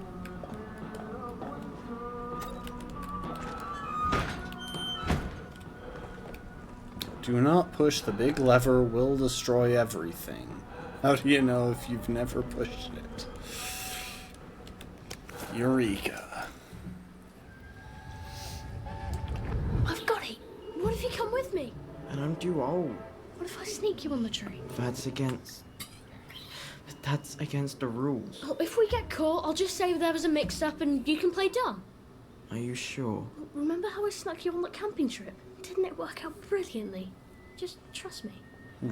Do not push the big lever, will destroy everything. How do you know if you've never pushed it? Eureka. I've got it. What if you come with me? And I'm too old. What if I sneak you on the train? That's against the rules. Oh, if we get caught, I'll just say there was a mix-up and you can play dumb. Are you sure? Remember how I snuck you on that camping trip? Didn't it work out brilliantly? Just trust me.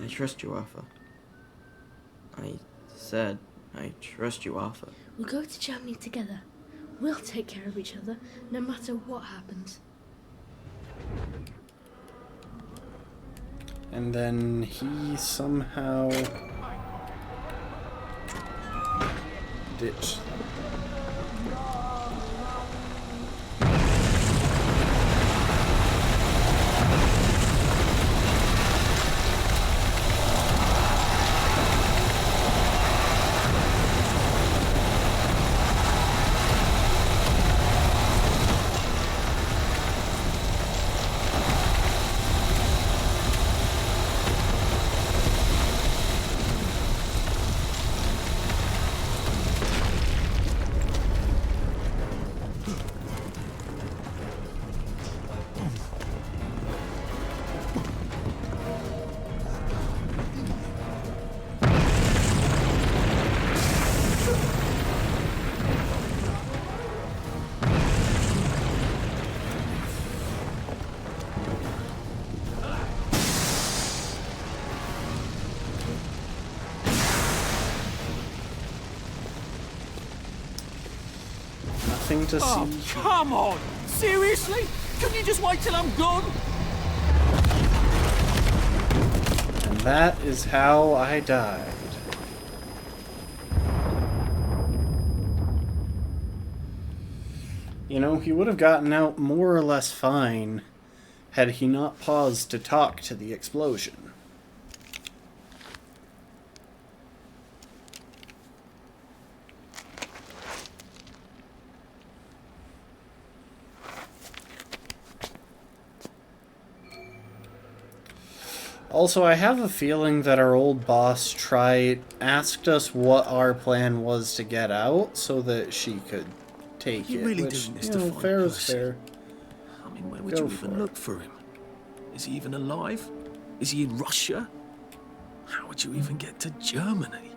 I trust you, Arthur. I said I trust you, Arthur. We'll go to Germany together. We'll take care of each other, no matter what happens. And then he somehow ditched them. Nothing to see. Come on! Seriously? Couldn't you just wait till I'm gone? And that is how I died. You know, he would have gotten out more or less fine had he not paused to talk to the explosion. Also, I have a feeling that our old boss asked us what our plan was to get out so that she could take You it. really Which, doing this you to know, find fair is Percy? fair. I mean, where would Go you for even it. look for him? Is he even alive? Is he in Russia? How would you even get to Germany?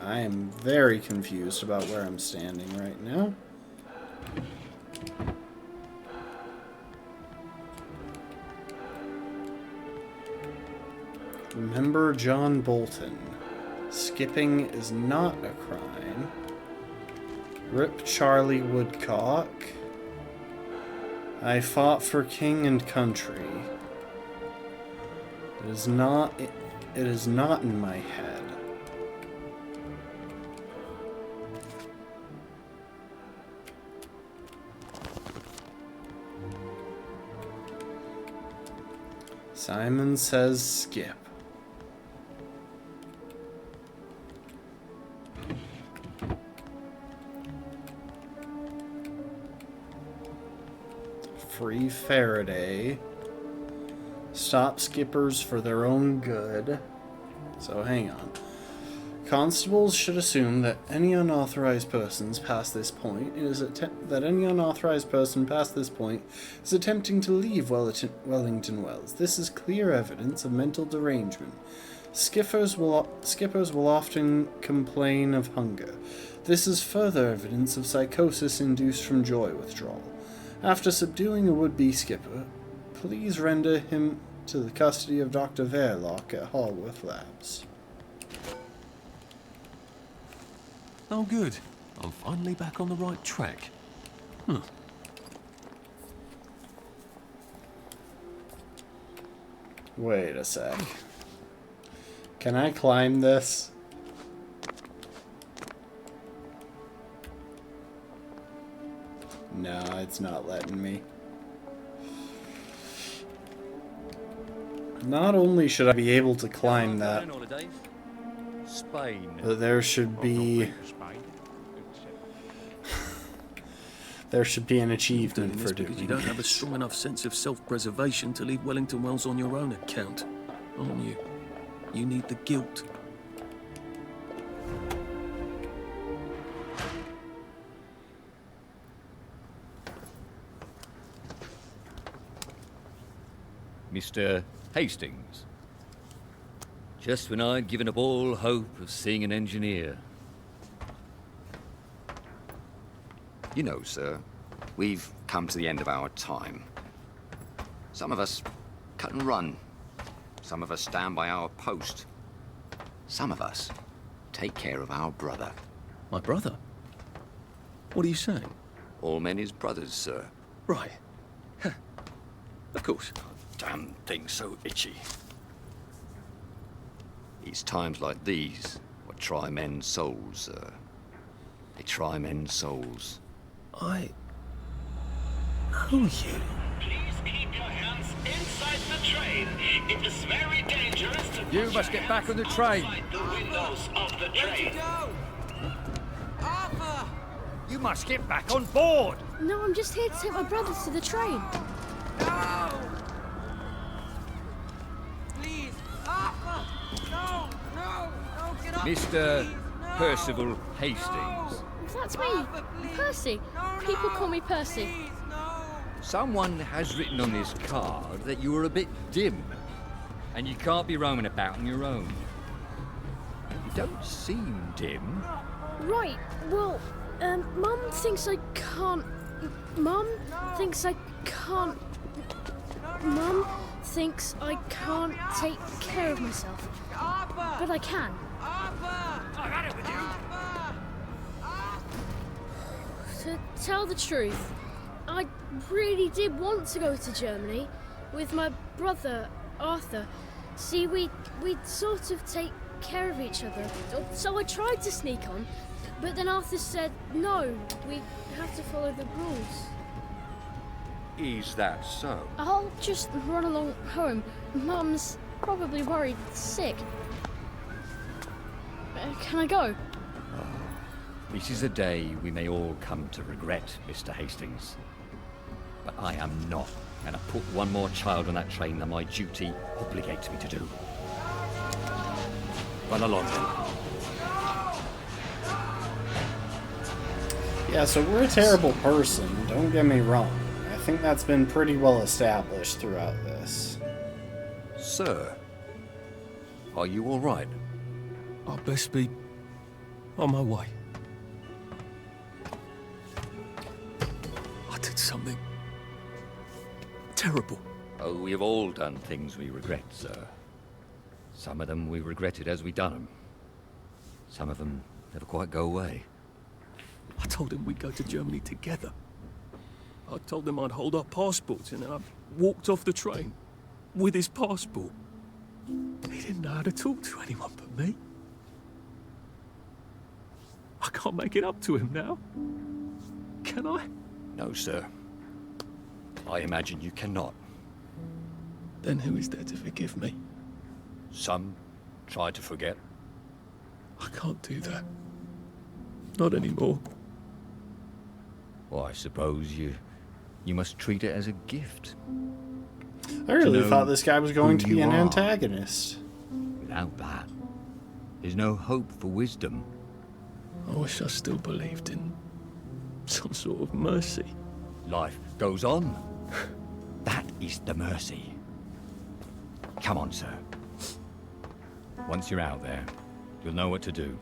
I am very confused about where I'm standing right now. Remember John Bolton. Skipping is not a crime. Rip Charlie Woodcock. I fought for king and country. It is not in my head. Simon says skip. Free Faraday. Stop skippers for their own good. So hang on. Constables should assume that any unauthorized persons past this point is attempting to leave Wellington Wells. This is clear evidence of mental derangement. Skippers will often complain of hunger. This is further evidence of psychosis induced from joy withdrawal. After subduing a would-be skipper, please render him to the custody of Dr. Verloc at Hallworth Labs. Oh, good. I'm finally back on the right track. Wait a sec. Can I climb this? No, it's not letting me. Not only should I be able to climb that, Spain. but there should be... There should be an achievement for doing because you don't have a it. strong enough sense of self-preservation to leave Wellington Wells on your own account, aren't you? You need the guilt. Mr. Hastings. Just when I'd given up all hope of seeing an engineer. You know, sir, we've come to the end of our time. Some of us cut and run. Some of us stand by our post. Some of us take care of our brother. My brother? What are you saying? All men is brothers, sir. Right. Of course. Damn thing's so itchy. It's times like these what try men's souls, sir. They try men's souls. I know you. Please keep your hands inside the train. It is very dangerous to You put must your get back on the hands train. outside the windows of the train. Arthur! You must get back on board! No, I'm just here to take my brothers to the train. No! Please, Arthur! No, get up. Mr. Percival Hastings. That's me, Percy. People call me Percy. Someone has written on this card that you are a bit dim, and you can't be roaming about on your own. You don't seem dim. Right, well, Mum thinks I can't... Mum thinks I can't... Mum thinks I can't take care of myself. But I can. I've had it with you! To tell the truth, I really did want to go to Germany with my brother, Arthur. See, we'd sort of take care of each other. So I tried to sneak on, but then Arthur said, no, we have to follow the rules. Is that so? I'll just run along home. Mum's probably worried sick. Can I go? This is a day we may all come to regret, Mr. Hastings. But I am not going to put one more child on that train than my duty obligates me to do. Run along then. Yeah, so we're a terrible person, don't get me wrong. I think that's been pretty well established throughout this. Sir, are you all right? I'll best be on my way. I did something terrible. Oh, we have all done things we regret, sir. Some of them we regretted as we done them. Some of them never quite go away. I told him we'd go to Germany together. I told him I'd hold up passports, and then I walked off the train with his passport. He didn't know how to talk to anyone but me. I can't make it up to him now. Can I? No, sir. I imagine you cannot. Then who is there to forgive me? Some try to forget. I can't do that. Not anymore. Well, I suppose you must treat it as a gift. I really To know thought this guy was going who to be you an are. antagonist. Without that, there's no hope for wisdom. I wish I still believed in some sort of mercy. Life goes on. That is the mercy. Come on, sir. Once you're out there, you'll know what to do.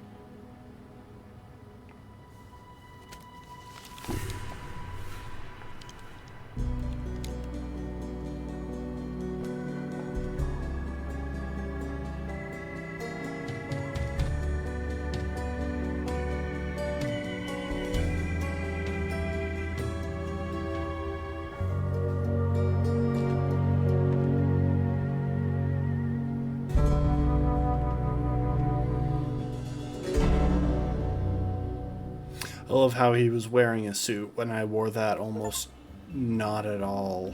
I love how he was wearing a suit when I wore that almost not at all.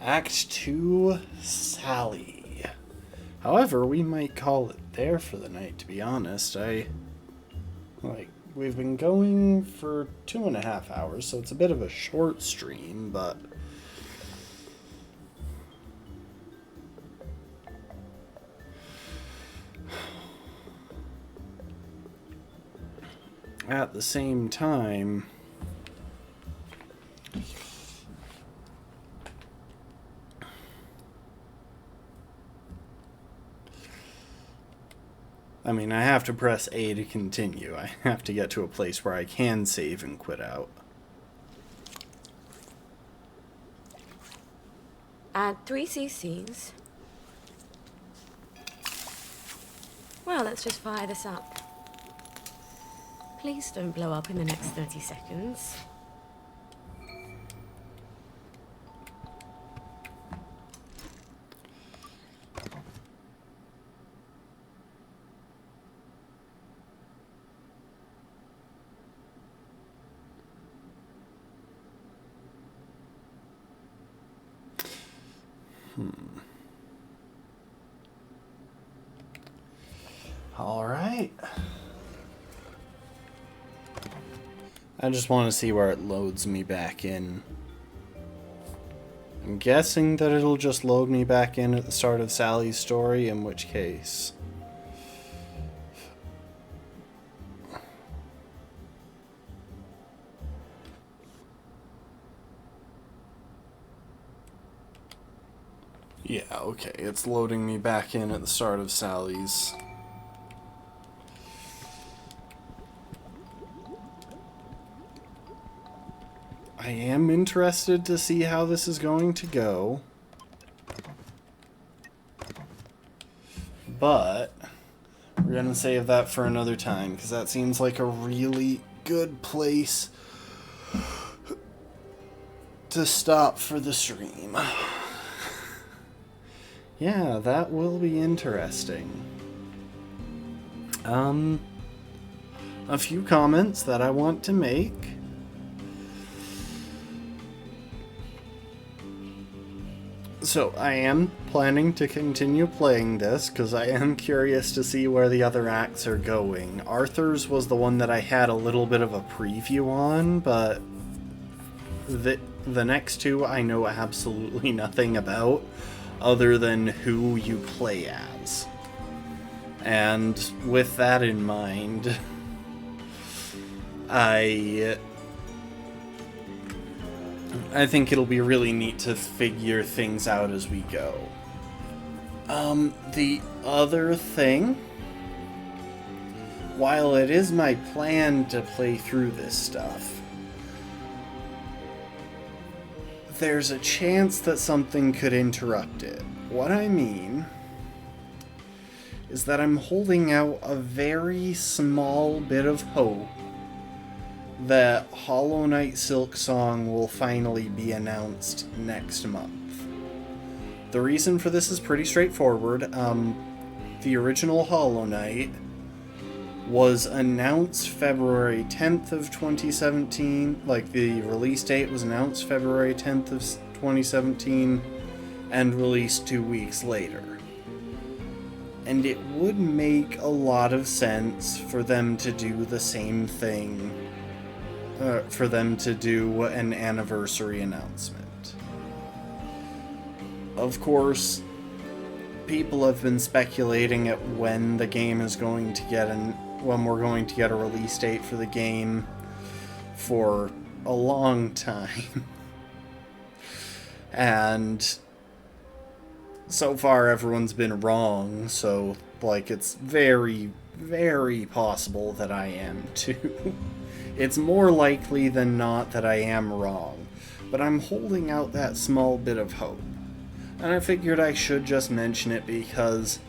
Act 2, Sally. However, we might call it there for the night, to be honest. We've been going for 2.5 hours, so it's a bit of a short stream, but at the same time, I mean, I have to press A to continue. I have to get to a place where I can save and quit out. Add 3 cc's. Well, let's just fire this up. Please don't blow up in the next 30 seconds. All right. I just want to see where it loads me back in. I'm guessing that it'll just load me back in at the start of Sally's story, in which case... Yeah, okay, it's loading me back in at the start of Sally's. I am interested to see how this is going to go. But we're going to save that for another time, because that seems like a really good place to stop for the stream. Yeah, that will be interesting. A few comments that I want to make. So, I am planning to continue playing this, because I am curious to see where the other acts are going. Arthur's was the one that I had a little bit of a preview on, but the next two I know absolutely nothing about, other than who you play as. And with that in mind, I think it'll be really neat to figure things out as we go. The other thing, while it is my plan to play through this stuff, there's a chance that something could interrupt it. What I mean is that I'm holding out a very small bit of hope that Hollow Knight Silksong will finally be announced next month. The reason for this is pretty straightforward. The original Hollow Knight was announced February 10th of 2017, like the release date was announced February 10th of 2017 and released 2 weeks later. And it would make a lot of sense for them to do the same thing, for them to do an anniversary announcement. Of course, people have been speculating at when the game is going to get when we're going to get a release date for the game for a long time. And so far everyone's been wrong, so, like, it's very, very possible that I am too. It's more likely than not that I am wrong, but I'm holding out that small bit of hope. And I figured I should just mention it because,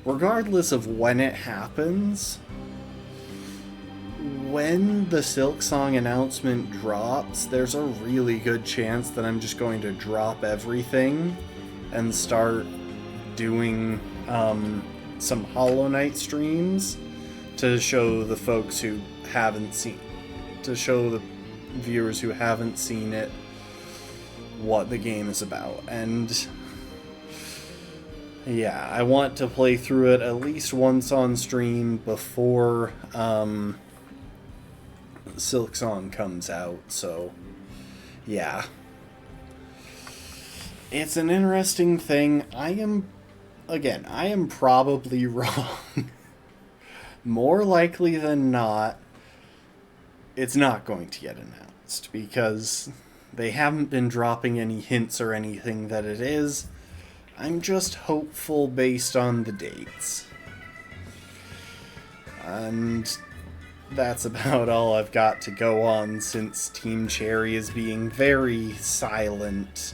regardless of when it happens, when the Silksong announcement drops, there's a really good chance that I'm just going to drop everything and start doing some Hollow Knight streams to show the folks who haven't seen, to show the viewers who haven't seen it what the game is about. And yeah, I want to play through it at least once on stream before Silksong comes out, so yeah. It's an interesting thing. I am probably wrong. More likely than not, it's not going to get announced, because they haven't been dropping any hints or anything that it is. I'm just hopeful based on the dates. And that's about all I've got to go on, since Team Cherry is being very silent.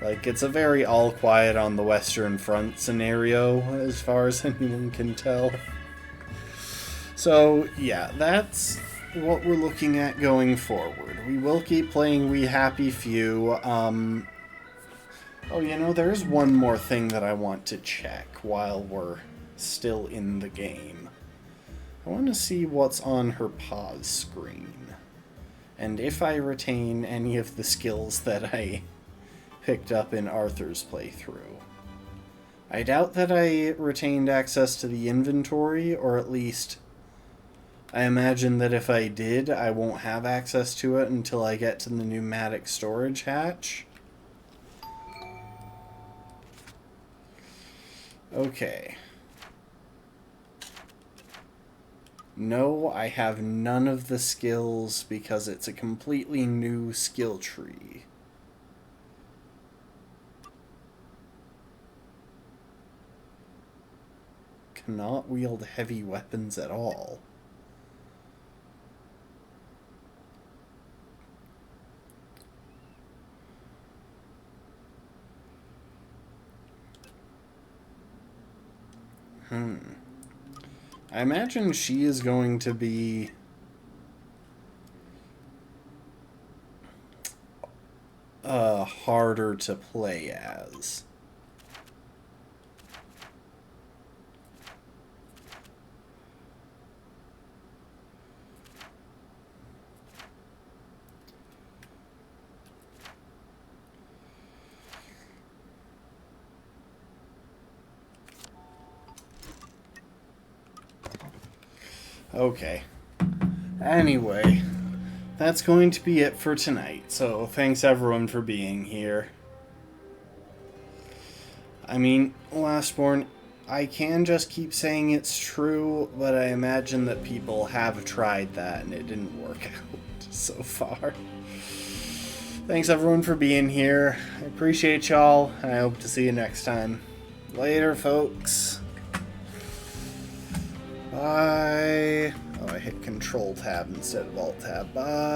Like, it's a very all quiet on the Western Front scenario, as far as anyone can tell. So, yeah, that's what we're looking at going forward. We will keep playing We Happy Few. Oh, you know, there's one more thing that I want to check while we're still in the game. I want to see what's on her pause screen, and if I retain any of the skills that I picked up in Arthur's playthrough. I doubt that I retained access to the inventory, or at least I imagine that if I did, I won't have access to it until I get to the pneumatic storage hatch. Okay. No, I have none of the skills because it's a completely new skill tree. Cannot wield heavy weapons at all. I imagine she is going to be harder to play as. Okay. Anyway, that's going to be it for tonight, so thanks everyone for being here. I mean, Lastborn, I can just keep saying it's true, but I imagine that people have tried that and it didn't work out so far. Thanks everyone for being here. I appreciate y'all, and I hope to see you next time. Later, folks. Bye. Oh, I hit Control Tab instead of Alt Tab. Bye.